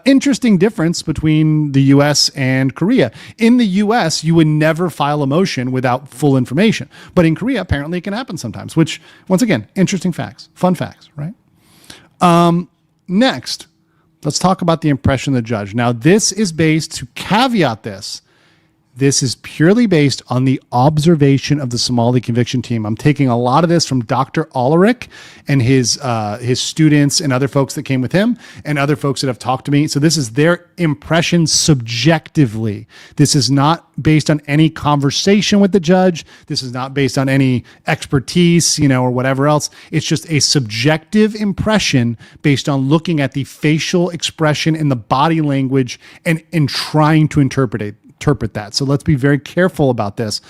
interesting difference between the U.S. and Korea. In the U.S., you would never file a motion without full information. But in Korea, apparently it can happen sometimes, which, once again, interesting facts, fun facts, right? Next, let's talk about the impression of the judge. Now, this is based, to caveat this is purely based on the observation of the Somali conviction team. I'm taking a lot of this from Dr. Ulrich and his students and other folks that came with him and other folks that have talked to me. So this is their impression subjectively. This is not based on any conversation with the judge. This is not based on any expertise, or whatever else. It's just a subjective impression based on looking at the facial expression and the body language and trying to interpret that. So let's be very careful about this,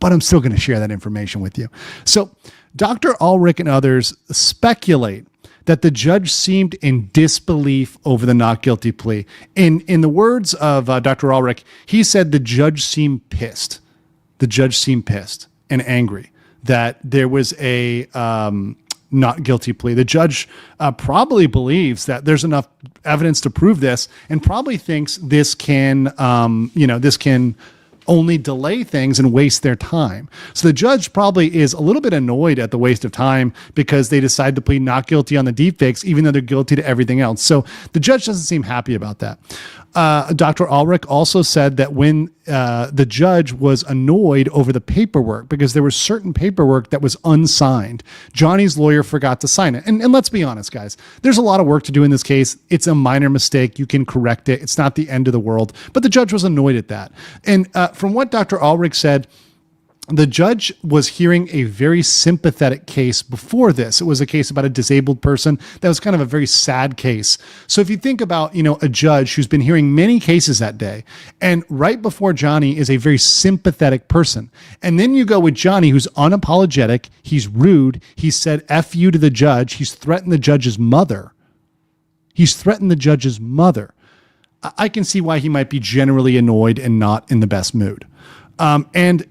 but I'm still going to share that information with you. So Dr. Ulrich and others speculate that the judge seemed in disbelief over the not guilty plea. In the words of Dr. Ulrich, he said the judge seemed pissed. The judge seemed pissed and angry that there was a not guilty plea. The judge probably believes that there's enough evidence to prove this, and probably thinks this can, this can only delay things and waste their time. So the judge probably is a little bit annoyed at the waste of time because they decide to plead not guilty on the deepfakes, even though they're guilty to everything else. So the judge doesn't seem happy about that. Dr. Ulrich also said that when the judge was annoyed over the paperwork because there was certain paperwork that was unsigned, Johnny's lawyer forgot to sign it. And let's be honest, guys, there's a lot of work to do in this case. It's a minor mistake. You can correct it. It's not the end of the world. But the judge was annoyed at that. And from what Dr. Ulrich said, the judge was hearing a very sympathetic case before this. It was a case about a disabled person. That was kind of a very sad case. So if you think about, a judge who's been hearing many cases that day, and right before Johnny is a very sympathetic person. And then you go with Johnny, who's unapologetic. He's rude. He said F you to the judge. He's threatened the judge's mother. I can see why he might be generally annoyed and not in the best mood. And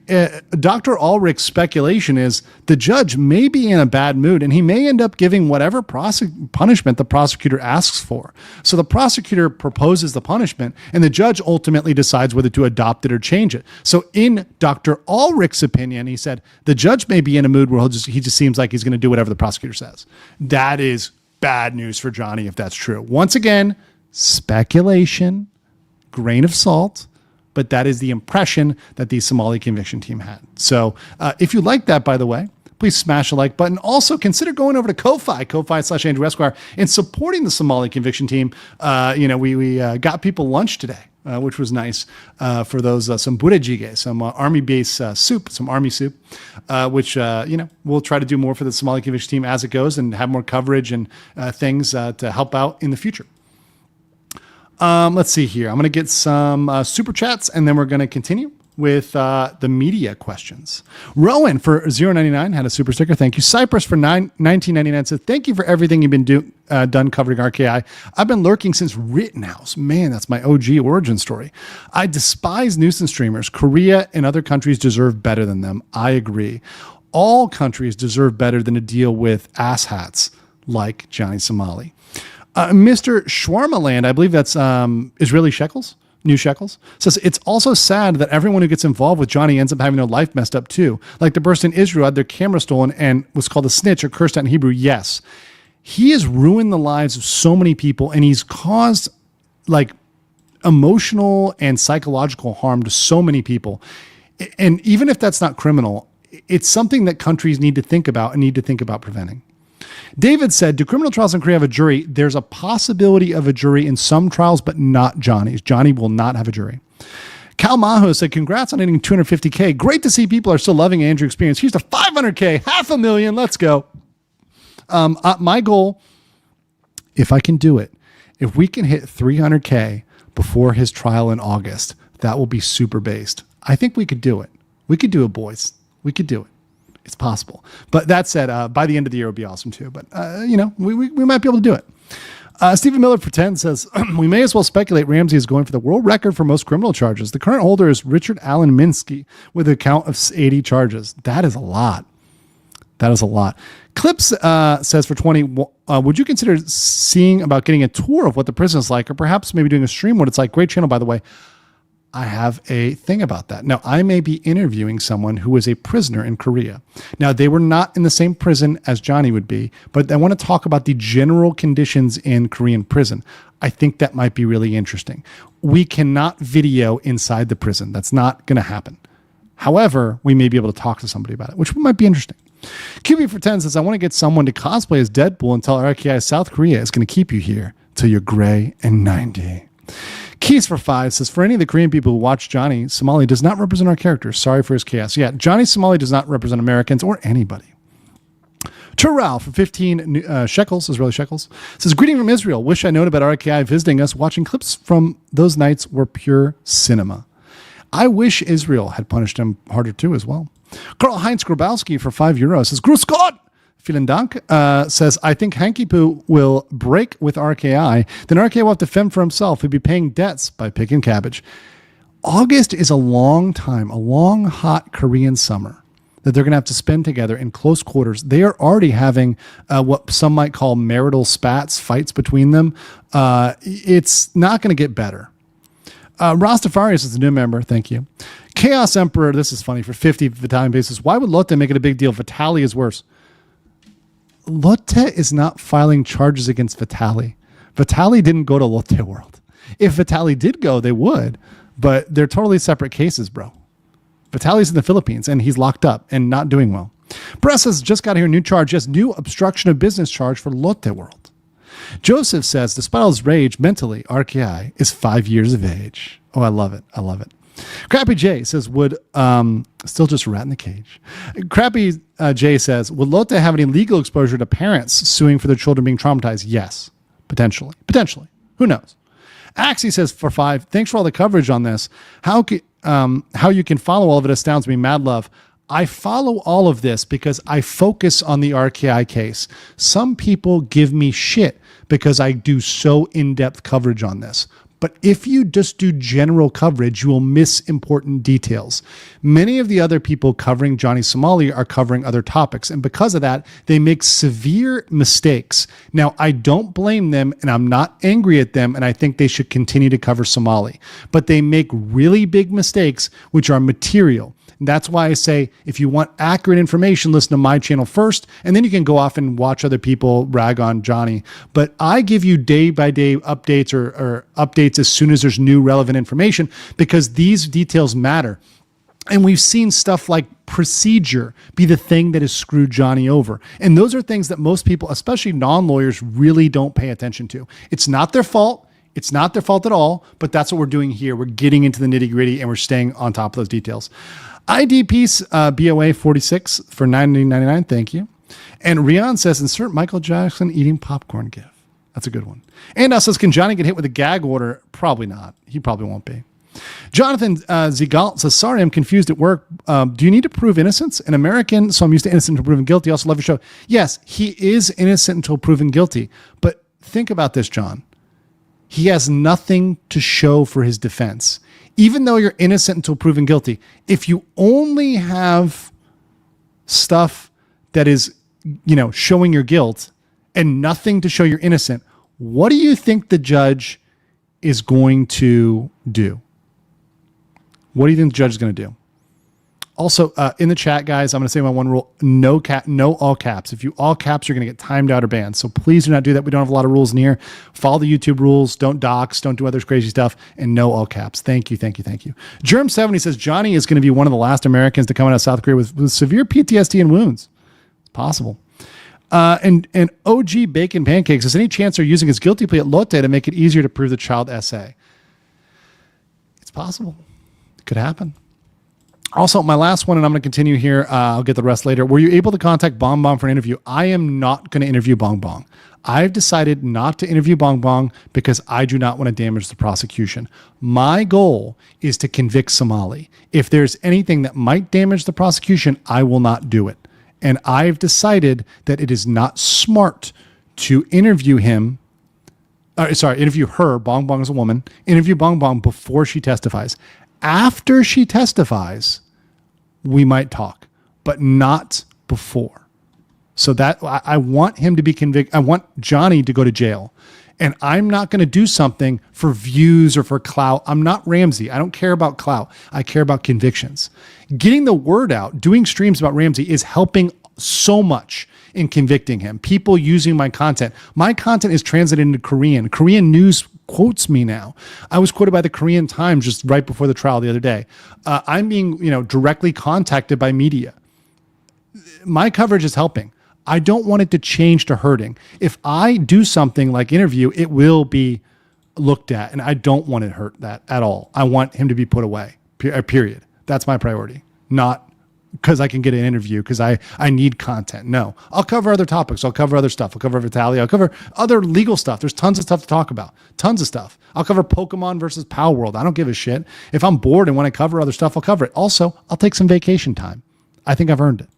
Dr. Ulrich's speculation is the judge may be in a bad mood and he may end up giving whatever punishment the prosecutor asks for. So the prosecutor proposes the punishment and the judge ultimately decides whether to adopt it or change it. So in Dr. Ulrich's opinion, he said the judge may be in a mood where he just seems like he's going to do whatever the prosecutor says. That is bad news for Johnny if that's true. Once again, speculation, grain of salt. But that is the impression that the Somali conviction team had. So if you like that, by the way, please smash the like button. Also, consider going over to Ko-Fi/Andrew Esquire, and supporting the Somali conviction team. We got people lunch today, which was nice for those, some burejige, some army-based soup, some army soup, which, we'll try to do more for the Somali conviction team as it goes and have more coverage and things to help out in the future. Let's see here. I'm going to get some super chats, and then we're going to continue with the media questions. Rowan for $0.99 had a super sticker. Thank you. Cypress for $19.99 said, thank you for everything you've been done covering RKI. I've been lurking since Rittenhouse. Man, that's my OG origin story. I despise nuisance streamers. Korea and other countries deserve better than them. I agree. All countries deserve better than to deal with asshats like Johnny Somali. Mr. Shawarmaland, I believe that's Israeli shekels, new shekels, says it's also sad that everyone who gets involved with Johnny ends up having their life messed up too. Like the person in Israel had their camera stolen and was called a snitch or cursed out in Hebrew. Yes, he has ruined the lives of so many people, and he's caused like emotional and psychological harm to so many people. And even if that's not criminal, it's something that countries need to think about and need to think about preventing. David said, do criminal trials in Korea have a jury? There's a possibility of a jury in some trials, but not Johnny's. Johnny will not have a jury. Cal Maho said, congrats on hitting 250K. Great to see people are still loving Andrew Experience. Here's to 500K, 500,000. Let's go. My goal, if I can do it, if we can hit 300K before his trial in August, that will be super based. I think we could do it. We could do it, boys. We could do it. It's possible. But that said, by the end of the year, it would be awesome too. But, we might be able to do it. Stephen Miller for 10 says, we may as well speculate Ramsey is going for the world record for most criminal charges. The current holder is Richard Allen Minsky with a count of 80 charges. That is a lot. Clips says for 20, would you consider seeing about getting a tour of what the prison is like, or perhaps maybe doing a stream what it's like? Great channel, by the way. I have a thing about that. Now, I may be interviewing someone who is a prisoner in Korea. Now, they were not in the same prison as Johnny would be, but I want to talk about the general conditions in Korean prison. I think that might be really interesting. We cannot video inside the prison. That's not going to happen. However, we may be able to talk to somebody about it, which might be interesting. QB for 10 says, I want to get someone to cosplay as Deadpool and tell RKI South Korea is going to keep you here till you're gray and 90. Keys for 5 says, for any of the Korean people who watch Johnny, Somali does not represent our characters. Sorry for his chaos. Yeah, Johnny Somali does not represent Americans or anybody. Terrell for 15 shekels, Israeli shekels, says, greeting from Israel. Wish I known about RKI visiting us. Watching clips from those nights were pure cinema. I wish Israel had punished him harder too as well. Karl Heinz Grabowski for €5 says, Grüß Gott! Vielen Dank says, I think Hanky Poo will break with RKI. Then RKI will have to fend for himself. He'll be paying debts by picking cabbage. August is a long time, a long, hot Korean summer that they're going to have to spend together in close quarters. They are already having what some might call marital spats, fights between them. It's not going to get better. Rastafarius is a new member. Thank you. Chaos Emperor, this is funny, for 50 Vitalian basis. Why would Lotte make it a big deal? Vitali is worse. Lotte is not filing charges against Vitali. Vitali didn't go to Lotte World. If Vitali did go, they would, but they're totally separate cases, bro. Vitali's in the Philippines and he's locked up and not doing well. Press has just got here, new charge. Yes, new obstruction of business charge for Lotte World. Joseph says, despite all his rage, mentally, RKI is 5 years of age. Oh, I love it. I love it. Crappy J says, would still just rat in the cage. Crappy J says, would Lotte have any legal exposure to parents suing for their children being traumatized? Yes, potentially. Who knows? Axie says, for 5, thanks for all the coverage on this. How you can follow all of it astounds me. Mad love. I follow all of this because I focus on the RKI case. Some people give me shit because I do so in-depth coverage on this. But if you just do general coverage, you will miss important details. Many of the other people covering Johnny Somali are covering other topics. And because of that, they make severe mistakes. Now, I don't blame them and I'm not angry at them. And I think they should continue to cover Somali. But they make really big mistakes, which are material. And that's why I say, if you want accurate information, listen to my channel first, and then you can go off and watch other people rag on Johnny. But I give you day-by-day updates or updates as soon as there's new relevant information because these details matter. And we've seen stuff like procedure be the thing that has screwed Johnny over. And those are things that most people, especially non-lawyers, really don't pay attention to. It's not their fault. It's not their fault at all, but that's what we're doing here. We're getting into the nitty-gritty and we're staying on top of those details. IDP's BOA 46 for $19.99. Thank you. And Rian says, insert Michael Jackson eating popcorn gif. That's a good one. And says, can Johnny get hit with a gag order? Probably not. He probably won't be. Jonathan Zigalt says, sorry, I'm confused at work. Do you need to prove innocence? An American, so I'm used to innocent until proven guilty. Also love your show. Yes, he is innocent until proven guilty. But think about this, John. He has nothing to show for his defense. Even though you're innocent until proven guilty, if you only have stuff that is, showing your guilt and nothing to show you're innocent, what do you think the judge is going to do? What do you think the judge is going to do? Also, in the chat, guys, I'm going to say my one rule: no all caps. If you all caps, you're going to get timed out or banned. So please do not do that. We don't have a lot of rules in here. Follow the YouTube rules. Don't dox. Don't do other crazy stuff. And no all caps. Thank you. Germ70 says Johnny is going to be one of the last Americans to come out of South Korea with severe PTSD and wounds. It's possible. And OG Bacon Pancakes says, any chance they're using his guilty plea at Lotte to make it easier to prove the child essay? It's possible. It could happen. Also, my last one, and I'm going to continue here. I'll get the rest later. Were you able to contact Bong Bong for an interview? I am not going to interview Bong Bong. I've decided not to interview Bong Bong because I do not want to damage the prosecution. My goal is to convict Somali. If there's anything that might damage the prosecution, I will not do it. And I've decided that it is not smart to interview her, Bong Bong is a woman, interview Bong Bong before she testifies. After she testifies, we might talk, but not before. So that I want him to be convicted. I want Johnny to go to jail. And I'm not going to do something for views or for clout. I'm not Ramsey. I don't care about clout. I care about convictions. Getting the word out, doing streams about Ramsey is helping so much in convicting him. People using my content. My content is translated into Korean. Korean news quotes me now. I was quoted by the Korean Times just right before the trial the other day. I'm being, directly contacted by media. My coverage is helping. I don't want it to change to hurting. If I do something like interview, it will be looked at, and I don't want it to hurt that at all. I want him to be put away, period. That's my priority, not because I can get an interview because I need content. No, I'll cover other topics. I'll cover other stuff. I'll cover Vitaly. I'll cover other legal stuff. There's tons of stuff to talk about. Tons of stuff. I'll cover Pokemon versus Power World. I don't give a shit. If I'm bored and want to cover other stuff, I'll cover it. Also, I'll take some vacation time. I think I've earned it.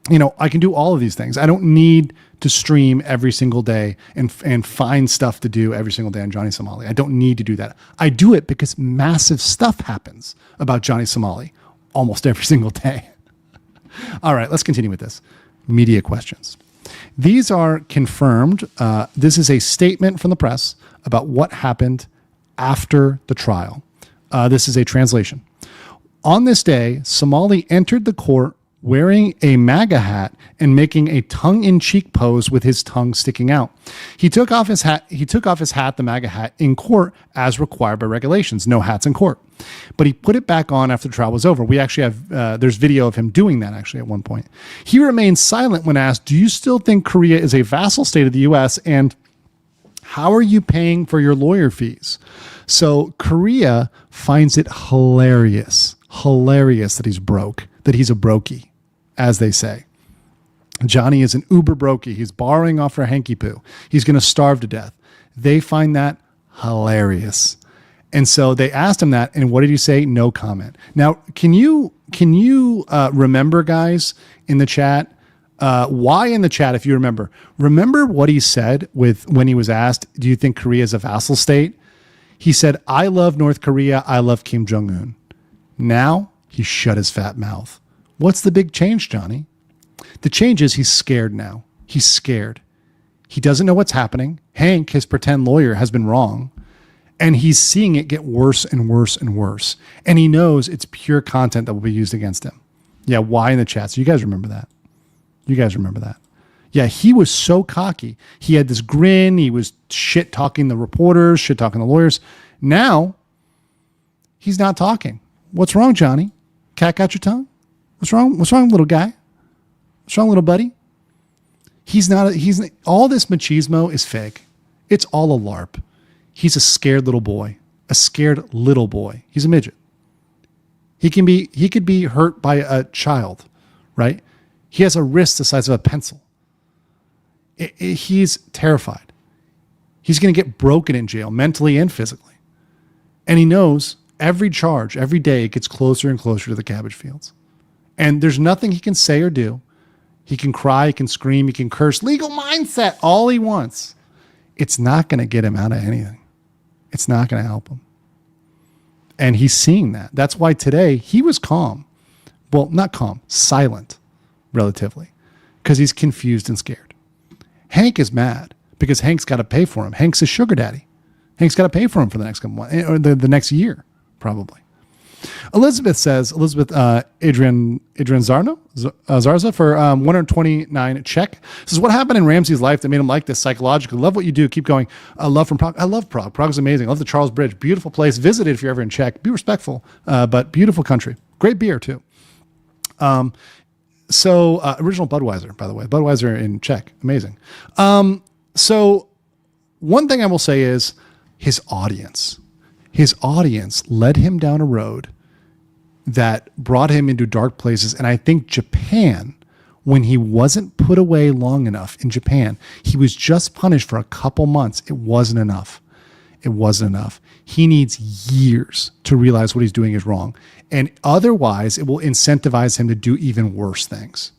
I can do all of these things. I don't need to stream every single day and find stuff to do every single day on Johnny Somali. I don't need to do that. I do it because massive stuff happens about Johnny Somali almost every single day. All right, let's continue with this. Media questions. These are confirmed. This is a statement from the press about what happened after the trial. This is a translation. On this day, Somali entered the court wearing a MAGA hat and making a tongue-in-cheek pose with his tongue sticking out. He took off his hat, the MAGA hat, in court as required by regulations. No hats in court. But he put it back on after the trial was over. We actually have, there's video of him doing that actually at one point. He remained silent when asked, do you still think Korea is a vassal state of the U.S. and how are you paying for your lawyer fees? So Korea finds it hilarious that he's broke, that he's a brokey, as they say. Johnny is an uber brokey. He's borrowing off for hanky poo. He's going to starve to death. They find that hilarious. And so they asked him that, and what did he say? No comment. Now, can you remember, guys, in the chat, why in the chat, if you remember what he said when he was asked, do you think Korea is a vassal state? He said, I love North Korea. I love Kim Jong-un. Now he shut his fat mouth. What's the big change, Johnny? The change is he's scared now. He's scared. He doesn't know what's happening. Hank, his pretend lawyer, has been wrong. And he's seeing it get worse and worse and worse. And he knows it's pure content that will be used against him. Yeah, why in the chat? So you guys remember that. Yeah, he was so cocky. He had this grin. He was shit-talking the reporters, shit-talking the lawyers. Now, he's not talking. What's wrong, Johnny? Cat got your tongue? What's wrong? What's wrong, little guy? What's wrong, little buddy? All this machismo is fake. It's all a LARP. He's a scared little boy. He's a midget. He could be hurt by a child, right? He has a wrist the size of a pencil. He's terrified. He's going to get broken in jail, mentally and physically. And he knows every charge, every day, it gets closer and closer to the cabbage fields. And there's nothing he can say or do. He can cry, he can scream, he can curse. Legal mindset, all he wants. It's not going to get him out of anything. It's not going to help him. And he's seeing that. That's why today he was calm. Well, not calm, silent, relatively, because he's confused and scared. Hank is mad because Hank's got to pay for him. Hank's a sugar daddy. Hank's got to pay for him for the next couple months, or the next year, probably. Adrian Zarza for 129 check. This is what happened in Ramsey's life that made him like this psychologically. Love what you do. Keep going. Love from Prague. I love Prague. Prague is amazing. I love the Charles Bridge. Beautiful place. Visit it if you're ever in Czech. Be respectful, but beautiful country. Great beer too. Original Budweiser, by the way. Budweiser in Czech. Amazing. So one thing I will say is his audience led him down a road that brought him into dark places. And I think Japan, when he wasn't put away long enough in Japan, he was just punished for a couple months. It wasn't enough. He needs years to realize what he's doing is wrong. And otherwise, it will incentivize him to do even worse things.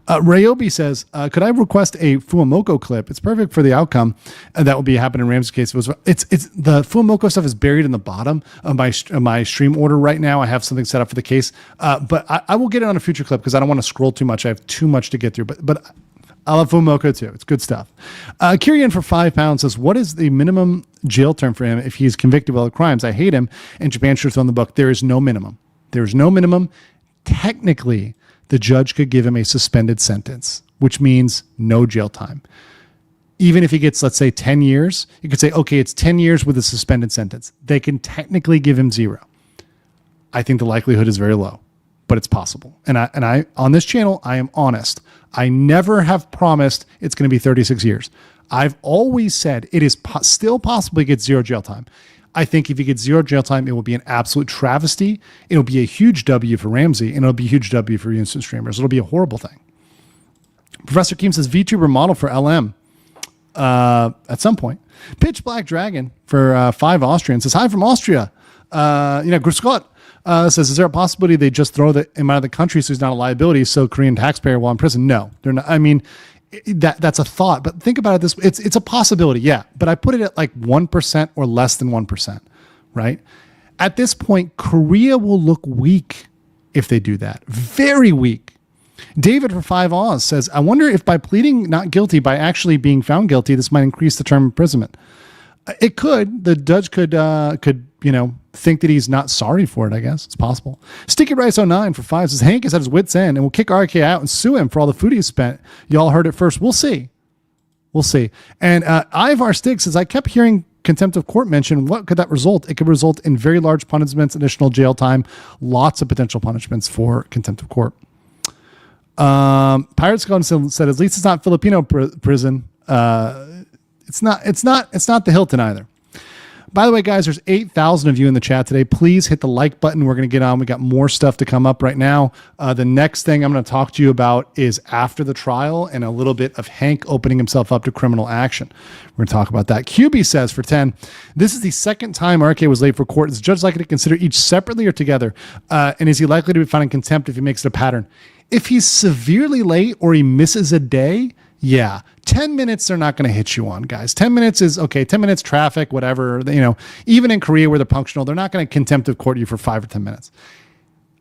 Ryobi says, could I request a Fuamoko clip? It's perfect for the outcome that will be happening in Ramsey's case. It's the Fuamoko stuff is buried in the bottom of my stream order right now. I have something set up for the case, but I will get it on a future clip because I don't want to scroll too much. I have too much to get through, but I love Fuamoko too. It's good stuff. Kirian for £5 says, what is the minimum jail term for him if he's convicted of other crimes? I hate him, and Japan should have thrown the book. There is no minimum. Technically, the judge could give him a suspended sentence, which means no jail time. Even if he gets, let's say, 10 years, you could say, okay, it's 10 years with a suspended sentence. They can technically give him 0. I think the likelihood is very low, but it's possible. And I on this channel, I am honest. I never have promised it's going to be 36 years. I've always said it is still possible he gets 0 jail time. I think if he gets 0 jail time, it will be an absolute travesty. It'll be a huge W for Ramsey, and it'll be a huge W for instant streamers. It'll be a horrible thing. Professor Keem says, VTuber model for LM at some point. Pitch Black Dragon for 5 Austrians says, hi from Austria. Grüß Gott. Says, is there a possibility they just throw him out of the country so he's not a liability, so Korean taxpayer while in prison? No, they're not. I mean, that's a thought, but think about it this way. It's a possibility, yeah, but I put it at like 1% or less than 1%, right? At this point, Korea will look weak if they do that. Very weak. David for 5 Oz says, I wonder if by pleading not guilty, by actually being found guilty, this might increase the term imprisonment. It could. The judge could think that he's not sorry for it, I guess. It's possible. Sticky Rice 09 for 5 says, Hank is at his wit's end and will kick RK out and sue him for all the food he spent. Y'all heard it first. We'll see. We'll see. And Ivar Stig says, I kept hearing contempt of court mentioned. What could that result? It could result in very large punishments, additional jail time, lots of potential punishments for contempt of court. Pirates Gone said, at least it's not Filipino prison. It's not the Hilton either. By the way, guys, there's 8,000 of you in the chat today. Please hit the like button. We're going to get on. We got more stuff to come up right now. The next thing I'm going to talk to you about is after the trial and a little bit of Hank opening himself up to criminal action. We're going to talk about that. QB says for 10, this is the second time RK was late for court. Is the judge likely to consider each separately or together? And is he likely to be found in contempt if he makes it a pattern? If he's severely late or he misses a day, yeah, 10 minutes they're not going to hit you on, guys. 10 minutes is okay. 10 minutes traffic, whatever. Even in Korea where they're punctual, they're not going to contempt of court you for 5 or 10 minutes.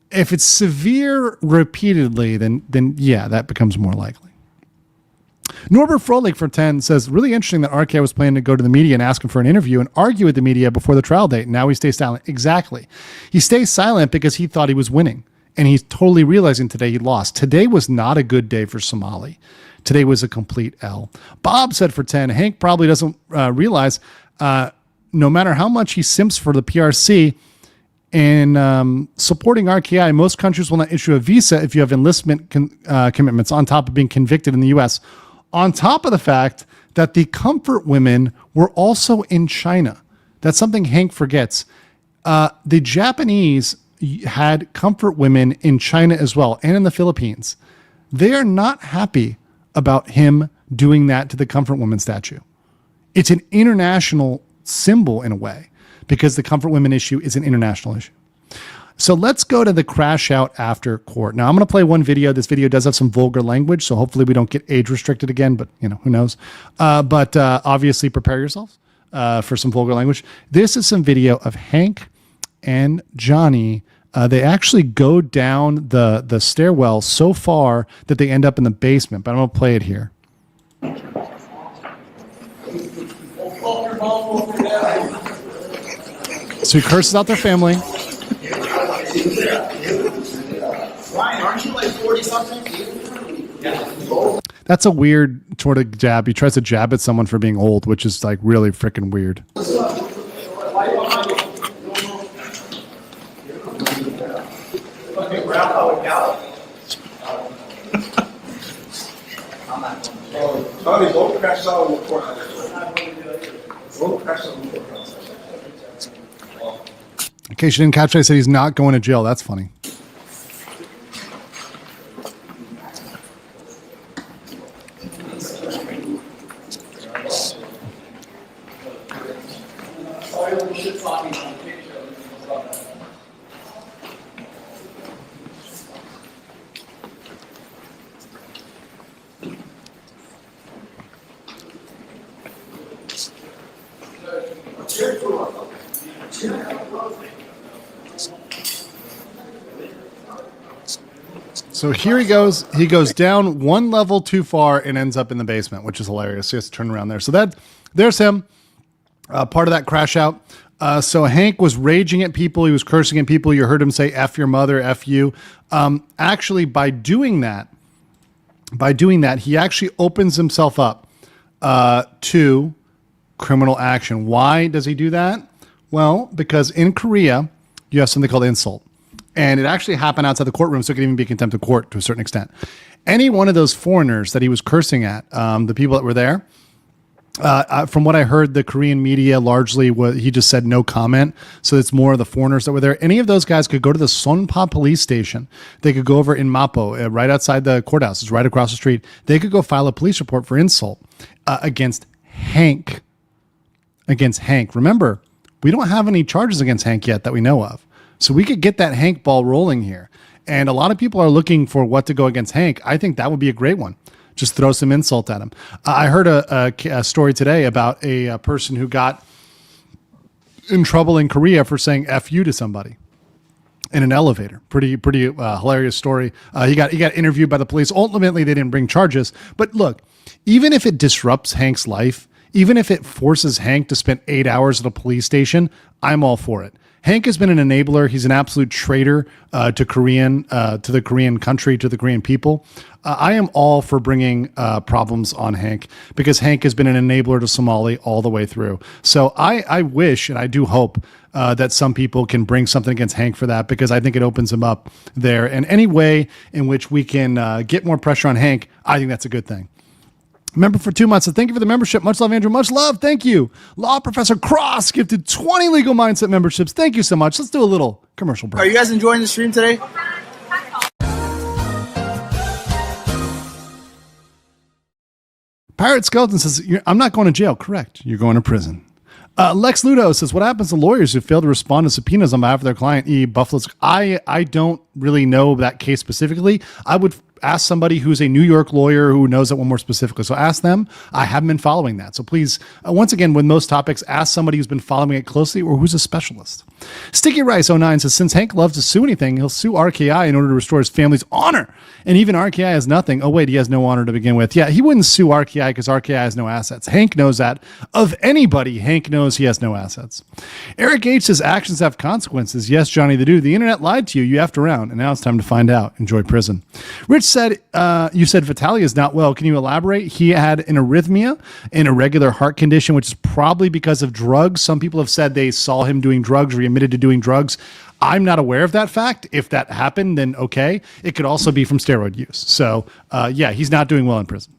If it's severe repeatedly, then yeah, that becomes more likely. Norbert Froelich for 10 says, really interesting that RK was planning to go to the media and ask him for an interview and argue with the media before the trial date. Now he stays silent. Exactly. He stays silent because he thought he was winning. And he's totally realizing today he lost. Today was not a good day for Somali. Today was a complete L. Bob said for 10, Hank probably doesn't realize no matter how much he simps for the PRC in supporting RKI, most countries will not issue a visa if you have enlistment commitments on top of being convicted in the U.S. On top of the fact that the comfort women were also in China. That's something Hank forgets. The Japanese had comfort women in China as well and in the Philippines. They are not happy about him doing that to the comfort woman statue. It's an international symbol in a way because the comfort women issue is an international issue. So let's go to the crash out after court. Now I'm going to play one video. This video does have some vulgar language, so hopefully we don't get age restricted again, but who knows? But obviously prepare yourselves for some vulgar language. This is some video of Hank and Johnny. They actually go down the stairwell so far that they end up in the basement, but I'm going to play it here. So he curses out their family. Ryan, aren't you like 40-something? That's a weird sort of jab. He tries to jab at someone for being old, which is like really freaking weird. Tony, don't crash out in the courthouse. Don't crash out in the courthouse. In case you didn't catch it, I said he's not going to jail. That's funny. So here he goes. He goes down one level too far and ends up in the basement, which is hilarious. He has to turn around there. So there's him, part of that crash out. So Hank was raging at people. He was cursing at people. You heard him say, F your mother, F you. Actually, by doing that, he actually opens himself up to criminal action. Why does he do that? Well, because in Korea, you have something called insult. And it actually happened outside the courtroom, so it could even be contempt of court to a certain extent. Any one of those foreigners that he was cursing at, the people that were there, from what I heard, the Korean media largely, he just said no comment. So it's more of the foreigners that were there. Any of those guys could go to the Sonpa police station. They could go over in Mapo, right outside the courthouse. It's right across the street. They could go file a police report for insult against Hank. Remember, we don't have any charges against Hank yet that we know of. So we could get that Hank ball rolling here. And a lot of people are looking for what to go against Hank. I think that would be a great one. Just throw some insult at him. I heard a story today about a person who got in trouble in Korea for saying F you to somebody in an elevator. Pretty hilarious story. He got interviewed by the police. Ultimately, they didn't bring charges. But look, even if it disrupts Hank's life, even if it forces Hank to spend 8 hours at a police station, I'm all for it. Hank has been an enabler. He's an absolute traitor to the Korean country, to the Korean people. I am all for bringing problems on Hank because Hank has been an enabler to Somali all the way through. So I wish and I do hope that some people can bring something against Hank for that, because I think it opens him up there. And any way in which we can get more pressure on Hank, I think that's a good thing. Member for 2 months. So thank you for the membership. Much love, Andrew. Much love. Thank you. Law Professor Cross gifted 20 Legal Mindset memberships. Thank you so much. Let's do a little commercial break. Are you guys enjoying the stream today? Pirate Skeleton says, I'm not going to jail. Correct. You're going to prison. Lex Ludo says, what happens to lawyers who fail to respond to subpoenas on behalf of their client? Buffalo's. I don't really know that case specifically. I would ask somebody who's a New York lawyer who knows that one more specifically. So ask them. I haven't been following that. So please, once again, with most topics, ask somebody who's been following it closely or who's a specialist. Sticky Rice 09 says, since Hank loves to sue anything, he'll sue RKI in order to restore his family's honor. And even RKI has nothing. Oh, wait, he has no honor to begin with. Yeah, he wouldn't sue RKI because RKI has no assets. Hank knows that. Of anybody, Hank knows he has no assets. Eric H says, actions have consequences. Yes, Johnny the Dude. The internet lied to you. You effed around. And now it's time to find out. Enjoy prison. Rich said, you said Vitaly is not well. Can you elaborate? He had an arrhythmia, an irregular heart condition, which is probably because of drugs. Some people have said they saw him doing drugs or he admitted to doing drugs. I'm not aware of that fact. If that happened, then okay. It could also be from steroid use. So, yeah, he's not doing well in prison.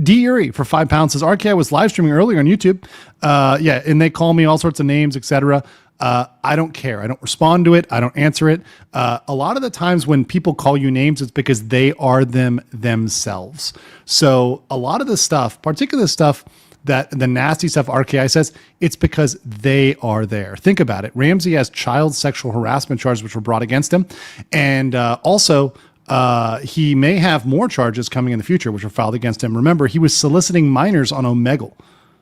D. Uri for £5 says, RKI was live streaming earlier on YouTube. Yeah, and they call me all sorts of names, etc. I don't care. I don't respond to it. I don't answer it. A lot of the times when people call you names, it's because they are themselves. So a lot of the stuff, particularly the stuff that the nasty stuff RKI says, it's because they are there. Think about it. Ramsey has child sexual harassment charges which were brought against him. And also, he may have more charges coming in the future which were filed against him. Remember, he was soliciting minors on Omegle.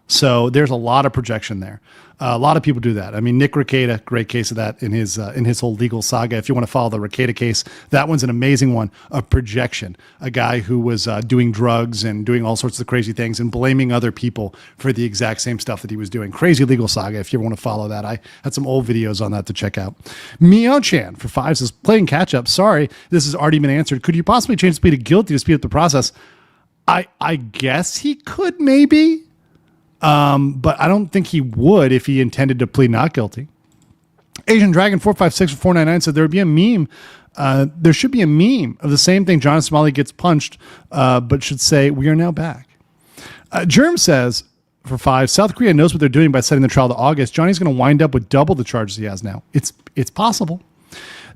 So there's a lot of projection there. A lot of people do that. I mean, Nick Rekieta, great case of that in his whole legal saga. If you want to follow the Rekieta case, that one's an amazing one of projection. A guy who was doing drugs and doing all sorts of crazy things and blaming other people for the exact same stuff that he was doing. Crazy legal saga. If you ever want to follow that, I had some old videos on that to check out. Meow Chan for 5 says, playing catch up. Sorry, this has already been answered. Could you possibly change the plea to guilty to speed up the process? I guess he could maybe. But I don't think he would if he intended to plead not guilty. Asian Dragon 456 or 499 said there would be a meme. There should be a meme of the same thing. John Somali gets punched, but should say, we are now back. Germ says for 5, South Korea knows what they're doing by setting the trial to August. Johnny's going to wind up with double the charges he has now. It's possible.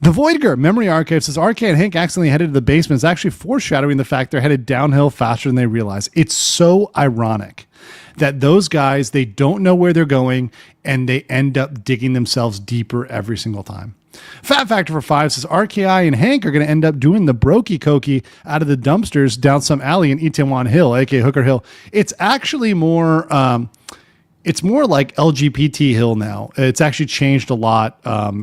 The Voidger Memory Archive says RK and Hank accidentally headed to the basement is actually foreshadowing the fact they're headed downhill faster than they realize. It's so ironic that those guys, they don't know where they're going and they end up digging themselves deeper every single time. Fat Factor for 5 says RKI and Hank are going to end up doing the brokey cokey out of the dumpsters down some alley in Itaewon Hill, aka Hooker Hill. It's actually more, it's more like LGBT Hill now. It's actually changed a lot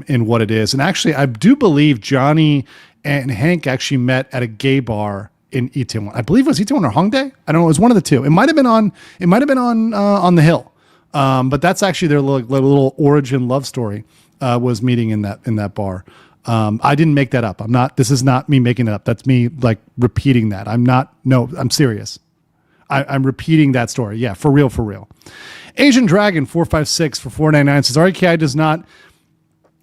in what it is. And actually, I do believe Johnny and Hank actually met at a gay bar in Itaewon. I believe it was Itaewon or Hongdae. I don't know. It was one of the two. It might have been on the Hill. But that's actually their little origin love story. Was meeting in that bar. I didn't make that up. This is not me making it up. That's me like repeating that. I'm serious. I'm repeating that story. Yeah, for real. Asian Dragon 456 for 499 says RKI does not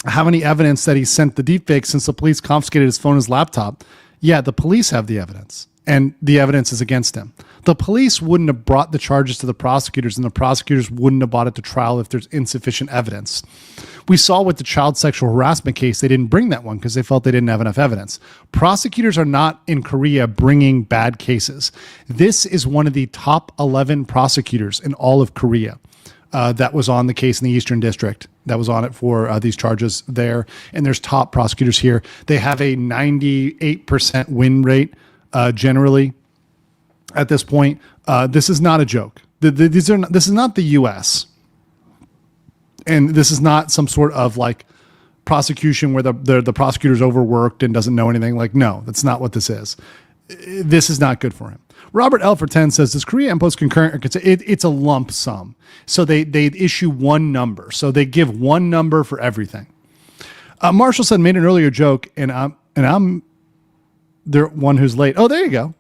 have any evidence that he sent the deepfake since the police confiscated his phone and his laptop. Yeah, the police have the evidence, and the evidence is against him. The police wouldn't have brought the charges to the prosecutors, and the prosecutors wouldn't have brought it to trial if there's insufficient evidence. We saw with the child sexual harassment case, they didn't bring that one because they felt they didn't have enough evidence. Prosecutors are not in Korea bringing bad cases. This is one of the top 11 prosecutors in all of Korea. that was on the case in the Eastern District, that was on it for these charges there. And there's top prosecutors here. They have a 98% win rate generally at this point. This is not a joke. This is not the U.S. And this is not some sort of like prosecution where the prosecutor's overworked and doesn't know anything. Like, no, that's not what this is. This is not good for him. Robert L for 10 says, does Korea impose concurrent? It's a lump sum. So they issue one number. So they give one number for everything. Marshall said, made an earlier joke, and I'm the one who's late. Oh, there you go.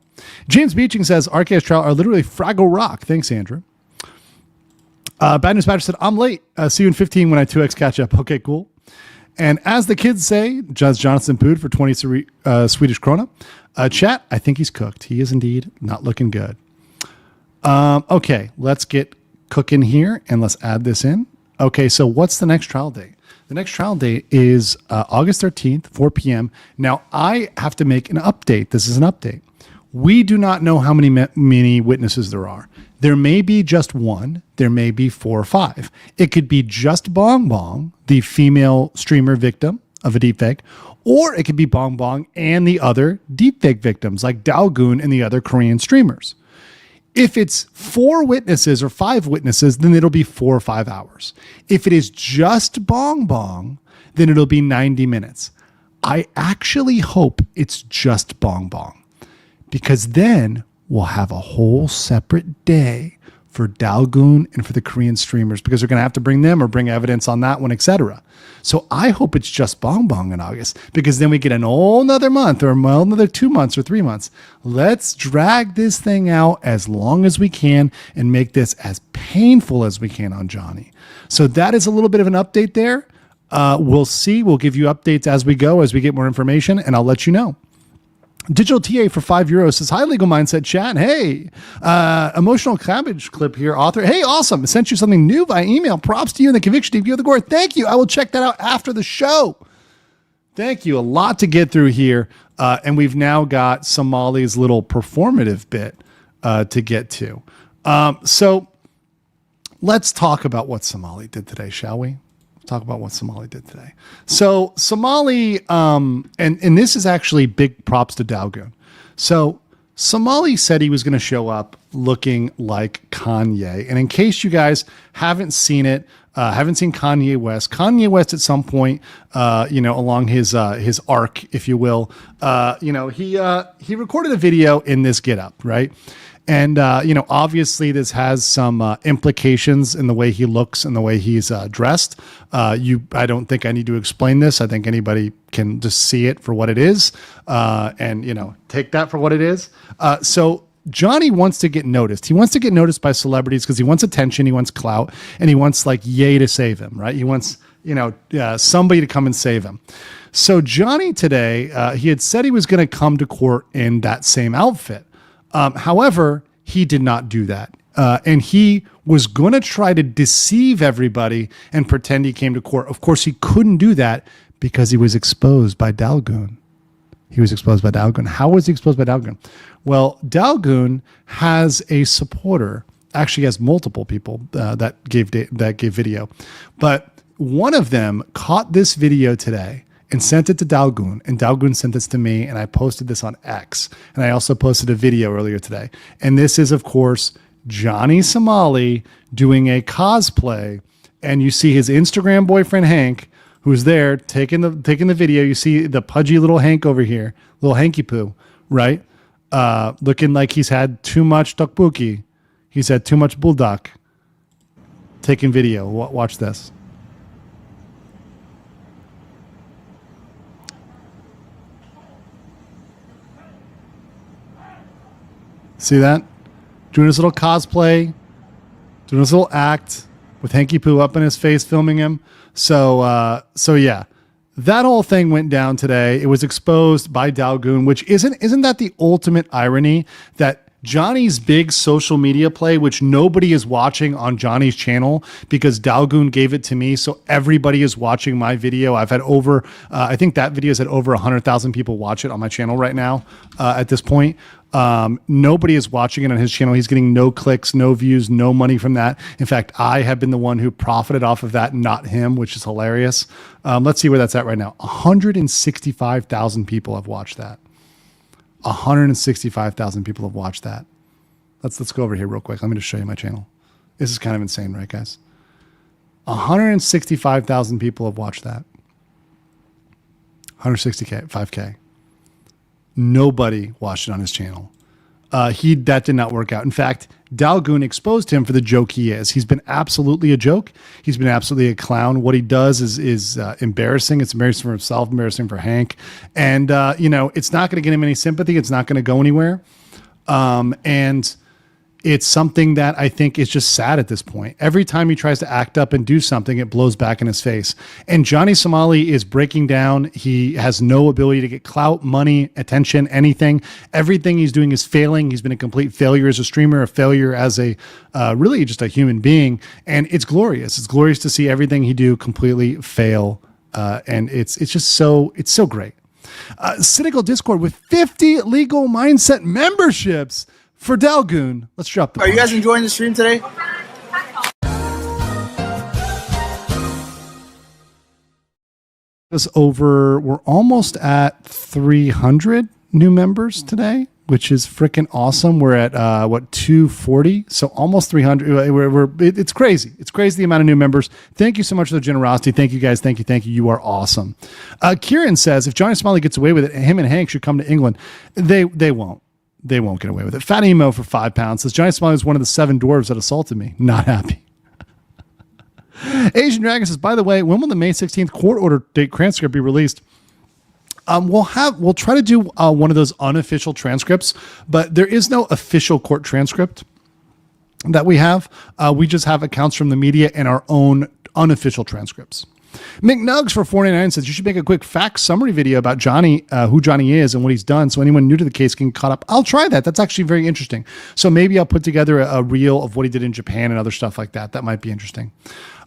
James Beeching says, RKS trial are literally Fraggle Rock. Thanks, Andrew. Bad News Badger said, I'm late. See you in 15 when I 2x catch up. Okay, cool. And as the kids say, Judge Jonathan Pood for 20 Swedish krona. Chat, I think he's cooked. He is indeed not looking good. Okay, let's get cooking here and let's add this in. Okay, so what's the next trial date? The next trial date is August 13th, 4 p.m. Now, I have to make an update. This is an update. We do not know how many witnesses there are. There may be just one. There may be 4 or 5. It could be just Bong Bong, the female streamer victim of a deepfake, or it could be Bong Bong and the other deepfake victims like Dalgoon and the other Korean streamers. If it's 4 witnesses or 5 witnesses, then it'll be 4 or 5 hours. If it is just Bong Bong, then it'll be 90 minutes. I actually hope it's just Bong Bong, because then we'll have a whole separate day for Dalgoon and for the Korean streamers, because they're going to have to bring them or bring evidence on that one, etc. So I hope it's just Bong Bong in August, because then we get an whole another month or another 2 months or 3 months. Let's drag this thing out as long as we can and make this as painful as we can on Johnny. So that is a little bit of an update there. We'll see. We'll give you updates as we go, as we get more information, and I'll let you know. Digital TA for €5 says, hi, Legal Mindset chat. Hey, emotional cabbage clip here, author. Hey, awesome. I sent you something new by email. Props to you and the conviction team. Give the gore. Thank you. I will check that out after the show. Thank you. A lot to get through here. And we've now got Somali's little performative bit to get to. So let's talk about what Somali did today, shall we? Talk about what Somali did today. So Somali, and this is actually big props to Dalgoon. So Somali said he was going to show up looking like Kanye. And in case you guys haven't seen it, haven't seen Kanye West at some point, along his arc, if you will, he recorded a video in this getup, right? And, obviously this has some implications in the way he looks and the way he's dressed. I don't think I need to explain this. I think anybody can just see it for what it is and take that for what it is. So Johnny wants to get noticed. He wants to get noticed by celebrities because he wants attention, he wants clout, and he wants like Ye to save him, right? He wants, somebody to come and save him. So Johnny today, he had said he was going to come to court in that same outfit. However, he did not do that. And he was going to try to deceive everybody and pretend he came to court. Of course, he couldn't do that because he was exposed by Dalgoon. He was exposed by Dalgoon. How was he exposed by Dalgoon? Well, Dalgoon has a supporter, actually has multiple people that gave video. But one of them caught this video today and sent it to Dalgoon, and Dalgoon sent this to me, and I posted this on X. And I also posted a video earlier today. And this is, of course, Johnny Somali doing a cosplay, and you see his Instagram boyfriend, Hank, who's there taking the video. You see the pudgy little Hank over here, little Hanky Poo, right? Looking like he's had too much tteokbokki. He's had too much bulldog. Taking video. Watch this. See that? Doing his little cosplay, doing his little act with Hanky Poo up in his face, filming him. So yeah, that whole thing went down today. It was exposed by Dalgoon, which isn't that the ultimate irony that Johnny's big social media play, which nobody is watching on Johnny's channel because Dalgoon gave it to me, so everybody is watching my video. I've had I think that video has had over 100,000 people watch it on my channel right now at this point. Nobody is watching it on his channel. He's getting no clicks, no views, no money from that. In fact, I have been the one who profited off of that, not him, which is hilarious. Let's see where that's at right now. 165,000 people have watched that. 165,000 people have watched that. Let's go over here real quick. Let me just show you my channel. This is kind of insane, right, guys? 165,000 people have watched that. 160K, 5K. Nobody watched it on his channel. That did not work out. In fact, Dalgoon exposed him for the joke he is. He's been absolutely a joke. He's been absolutely a clown. What he does is embarrassing. It's embarrassing for himself, embarrassing for Hank. And, it's not going to get him any sympathy. It's not going to go anywhere. And it's something that I think is just sad at this point. Every time he tries to act up and do something, it blows back in his face. And Johnny Somali is breaking down. He has no ability to get clout, money, attention, anything. Everything he's doing is failing. He's been a complete failure as a streamer, a failure as a really just a human being. And it's glorious. It's glorious to see everything he do completely fail. And it's so great. Cynical Discord with 50 legal mindset memberships. For Dalgoon, let's drop the Are you guys enjoying the stream today? We're almost at 300 new members today, which is freaking awesome. We're at 240, so almost 300. It's crazy. It's crazy the amount of new members. Thank you so much for the generosity. Thank you guys. Thank you. You are awesome. Kieran says if Johnny Somali gets away with it, him and Hank should come to England. They won't. They won't get away with it. Fat Emo for £5 says Johnny Somali was one of the 7 dwarves that assaulted me. Not happy. Asian Dragon says, by the way, when will the May 16th court order date transcript be released? We'll try to do one of those unofficial transcripts, but there is no official court transcript that we have. We just have accounts from the media and our own unofficial transcripts. McNugs for $4.99 says you should make a quick fact summary video about Johnny, who Johnny is and what he's done, so anyone new to the case can get caught up. I'll try that. That's actually very interesting. So maybe I'll put together a reel of what he did in Japan and other stuff like that. That might be interesting.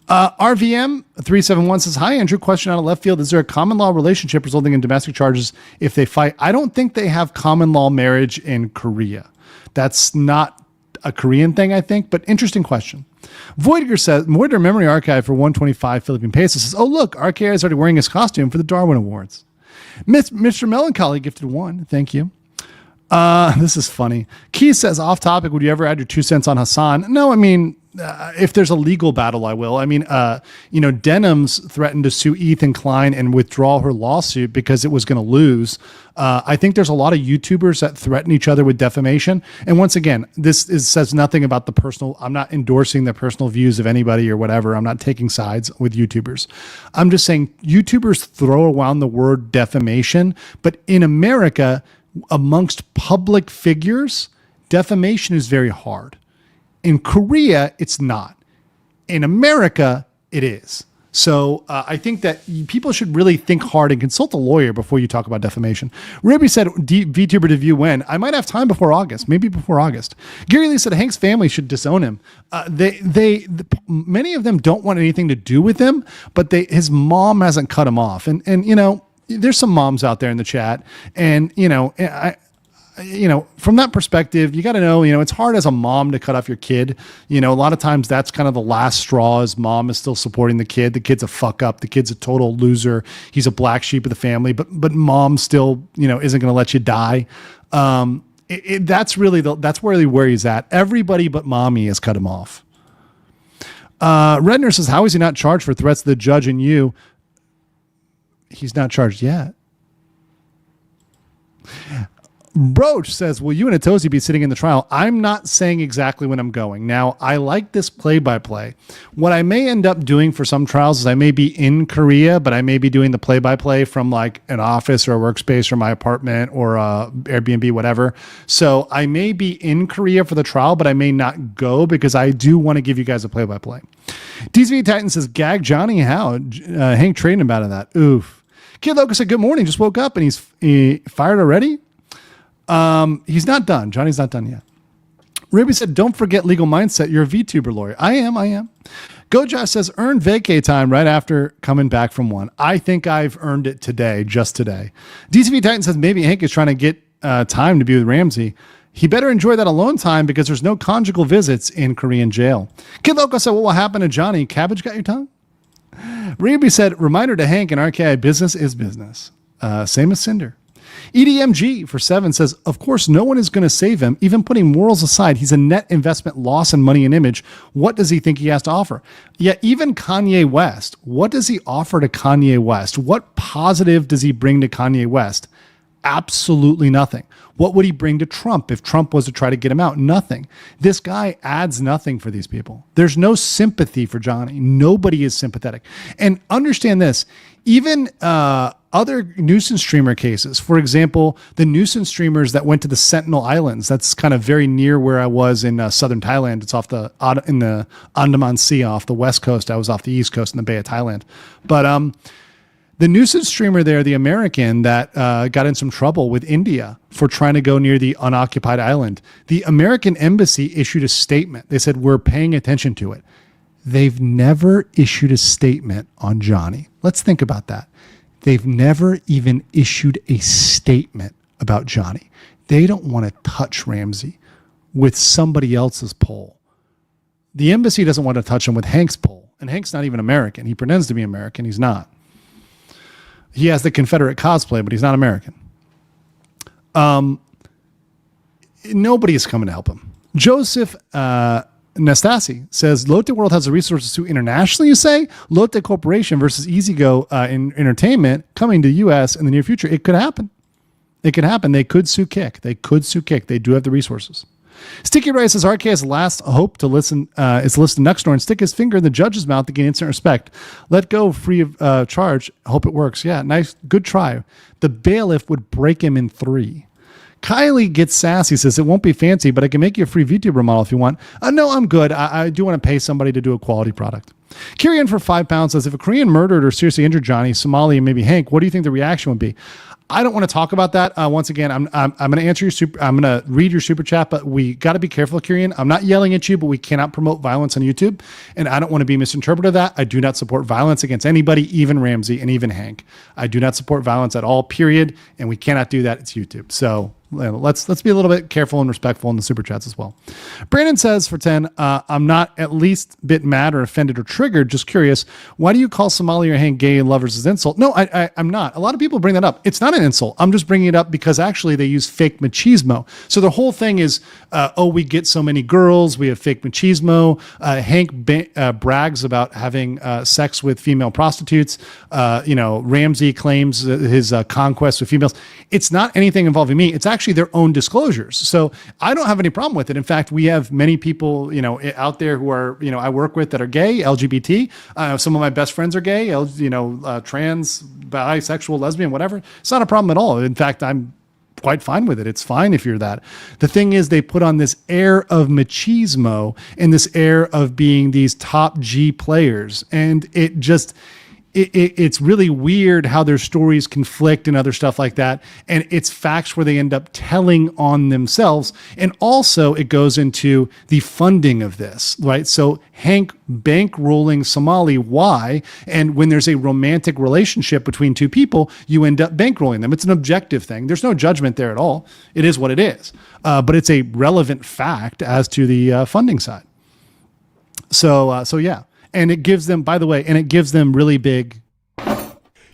RVM371 says, hi, Andrew. Question out of left field. Is there a common law relationship resulting in domestic charges if they fight? I don't think they have common law marriage in Korea. That's not a Korean thing, I think, but interesting question. Voidiger says, Voidiger Memory Archive for 125 Philippine pesos says, oh, look, RKI is already wearing his costume for the Darwin Awards. Mr. Melancholy gifted 1. Thank you. This is funny. Key says, off topic, would you ever add your 2 cents on Hassan? No, I mean, if there's a legal battle, I will. I mean, Denims threatened to sue Ethan Klein and withdraw her lawsuit because it was going to lose. I think there's a lot of YouTubers that threaten each other with defamation. And once again, says nothing about the personal. I'm not endorsing the personal views of anybody or whatever. I'm not taking sides with YouTubers. I'm just saying YouTubers throw around the word defamation, but in America, amongst public figures, defamation is very hard. In Korea, it's not. In America, it is. So I think that people should really think hard and consult a lawyer before you talk about defamation. Ruby said, VTuber to view when? I might have time before August, maybe before August. Gary Lee said Hank's family should disown him. Many of them don't want anything to do with him, but his mom hasn't cut him off. And there's some moms out there in the chat, and from that perspective, you got to know, it's hard as a mom to cut off your kid. A lot of times that's kind of the last straw, as mom is still supporting the kid. The kid's a fuck up. The kid's a total loser. He's a black sheep of the family, but mom still, isn't going to let you die. That's really where he's at. Everybody but mommy has cut him off. Redner says, how is he not charged for threats to the judge and you? He's not charged yet. Broach says, will you and Atosi be sitting in the trial? I'm not saying exactly when I'm going. Now, I like this play-by-play. What I may end up doing for some trials is I may be in Korea, but I may be doing the play-by-play from like an office or a workspace or my apartment or Airbnb, whatever. So I may be in Korea for the trial, but I may not go because I do want to give you guys a play-by-play. DSV Titan says, gag Johnny how? Hank trading him out of that. Oof. Kid Loco said, good morning. Just woke up and he fired already? He's not done. Johnny's not done yet. Ruby said, don't forget legal mindset. You're a VTuber lawyer. I am. Go Josh says, earn vacay time right after coming back from one. I think I've earned it today, just today. DCV Titan says, maybe Hank is trying to get time to be with Ramsey. He better enjoy that alone time because there's no conjugal visits in Korean jail. Kid Loco said, what will happen to Johnny? Cabbage got your tongue? Reby said, reminder to Hank and RKI, business is business. Same as Cinder. EDMG for 7 says, of course, no one is going to save him. Even putting morals aside, he's a net investment loss in money and image. What does he think he has to offer? Yeah, even Kanye West, what does he offer to Kanye West? What positive does he bring to Kanye West? Absolutely nothing. What would he bring to Trump if Trump was to try to get him out? Nothing. This guy adds nothing for these people. There's no sympathy for Johnny. Nobody is sympathetic. And understand this, even other nuisance streamer cases, for example, the nuisance streamers that went to the Sentinel Islands, that's kind of very near where I was in southern Thailand. It's in the Andaman Sea off the west coast. I was off the east coast in the Bay of Thailand. But the nuisance streamer there, the American that got in some trouble with India for trying to go near the unoccupied island, the American embassy issued a statement. They said, we're paying attention to it. They've never issued a statement on Johnny. Let's think about that. They've never even issued a statement about Johnny. They don't want to touch Ramsey with somebody else's poll. The embassy doesn't want to touch him with Hank's poll. And Hank's not even American. He pretends to be American. He's not. He has the Confederate cosplay, but he's not American. Nobody is coming to help him. Joseph Nastasi says, Lotte World has the resources to internationally, you say? Lotte Corporation versus EasyGo in entertainment coming to the U.S. in the near future. It could happen. It could happen. They could sue Kick. They do have the resources. Sticky Rice says, RK has last hope to listen is to listen next door and stick his finger in the judge's mouth to gain instant respect. Let go free of charge. Hope it works. Yeah, nice. Good try. The bailiff would break him in 3. Kylie gets sassy, says, it won't be fancy, but I can make you a free VTuber model if you want. No, I'm good. I do want to pay somebody to do a quality product. Kirian for £5 says, if a Korean murdered or seriously injured Johnny, Somali, and maybe Hank, what do you think the reaction would be? I don't want to talk about that. Once again, I'm going to answer I'm going to read your super chat, but we got to be careful, Kirian. I'm not yelling at you, but we cannot promote violence on YouTube. And I don't want to be misinterpreted of that. I do not support violence against anybody, even Ramsey and even Hank. I do not support violence at all, period. And we cannot do that. It's YouTube. So let's be a little bit careful and respectful in the super chats as well. Brandon says for 10, I'm not at least a bit mad or offended or triggered. Just curious, why do you call Somali or Hank gay and lovers as insult? No, I'm not. A lot of people bring that up. It's not an insult. I'm just bringing it up because actually they use fake machismo. So the whole thing is, we get so many girls. We have fake machismo. Hank brags about having sex with female prostitutes. Ramsey claims his conquest with females. It's not anything involving me. It's actually their own disclosures. So I don't have any problem with it. In fact, we have many people, out there who are, I work with that are gay, LGBT. Some of my best friends are gay, trans, bisexual, lesbian, whatever. It's not a problem at all. In fact, I'm quite fine with it. It's fine if you're that. The thing is, they put on this air of machismo and this air of being these top G players. And it just, it's really weird how their stories conflict and other stuff like that. And it's facts where they end up telling on themselves. And also it goes into the funding of this, right? So Hank bankrolling Somali, why? And when there's a romantic relationship between two people, you end up bankrolling them. It's an objective thing. There's no judgment there at all. It is what it is. But it's a relevant fact as to the funding side. So yeah. And it gives them, by the way, really big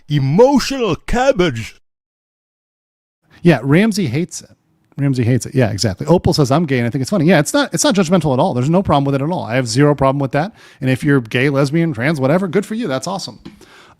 emotional cabbage. Yeah, Ramsey hates it. Yeah, exactly. Opal says I'm gay and I think it's funny. Yeah, it's not judgmental at all. There's no problem with it at all. I have zero problem with that. And if you're gay, lesbian, trans, whatever, good for you. That's awesome.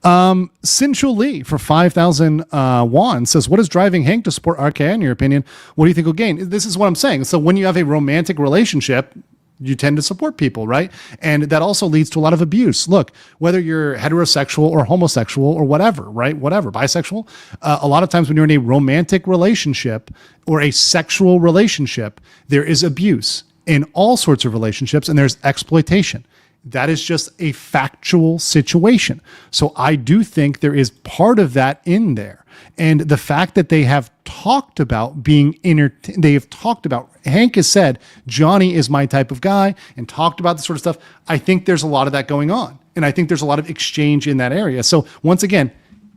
Sinchul Lee for 5,000 won says, what is driving Hank to support RKA in your opinion? What do you think will gain? This is what I'm saying. So when you have a romantic relationship, you tend to support people, right? And that also leads to a lot of abuse. Look, whether you're heterosexual or homosexual or whatever, right? Whatever, bisexual. A lot of times when you're in a romantic relationship or a sexual relationship, there is abuse in all sorts of relationships and there's exploitation. That is just a factual situation. So I do think there is part of that in there. And the fact that they have talked about being they have talked about, Hank has said, Johnny is my type of guy, and talked about this sort of stuff. I think there's a lot of that going on. And I think there's a lot of exchange in that area. So once again,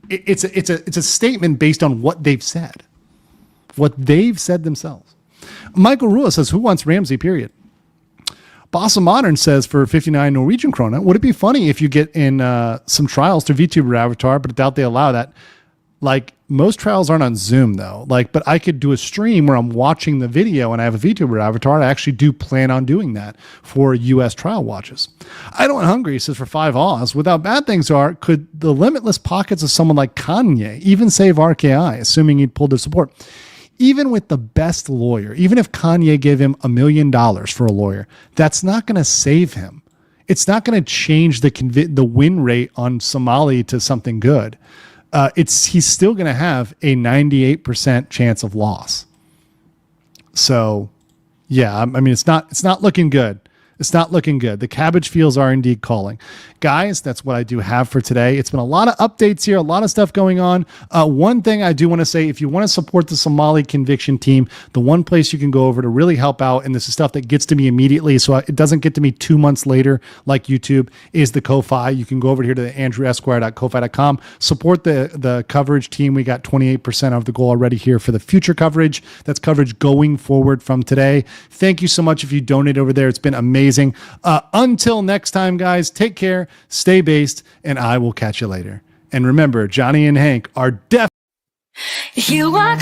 it's a statement based on what they've said. what they've said themselves. Michael Rua says, who wants Ramsey, period? Boss of Modern says, for 59 Norwegian krona, would it be funny if you get in some trials to VTuber avatar, but I doubt they allow that. Like, most trials aren't on Zoom though. Like, but I could do a stream where I'm watching the video and I have a VTuber avatar. I actually do plan on doing that for US trial watches. I don't hungry says, for 5 Oz, without bad things are, could the limitless pockets of someone like Kanye even save RKI, assuming he'd pull their support? Even with the best lawyer, even if Kanye gave him $1 million for a lawyer, that's not going to save him. It's not going to change the win rate on Somali to something good. He's still going to have a 98% chance of loss. So, yeah, I mean, it's not looking good. It's not looking good. The cabbage fields are indeed calling. Guys, that's what I do have for today. It's been a lot of updates here, a lot of stuff going on. One thing I do want to say, if you want to support the Somali conviction team, the one place you can go over to really help out, and this is stuff that gets to me immediately, so it doesn't get to me 2 months later like YouTube, is the Ko-Fi. You can go over here to the andrewesquire.kofi.com, support the coverage team. We got 28% of the goal already here for the future coverage. That's coverage going forward from today. Thank you so much if you donate over there. It's been amazing. Until next time, guys, take care, stay based, and I will catch you later. And remember, Johnny and Hank are definitely... You are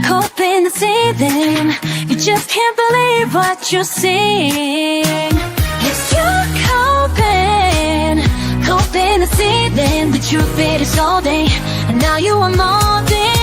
coping the ceiling. You just can't believe what you're seeing. Yes, you're coping the ceiling. The truth it is all day, and now you are more than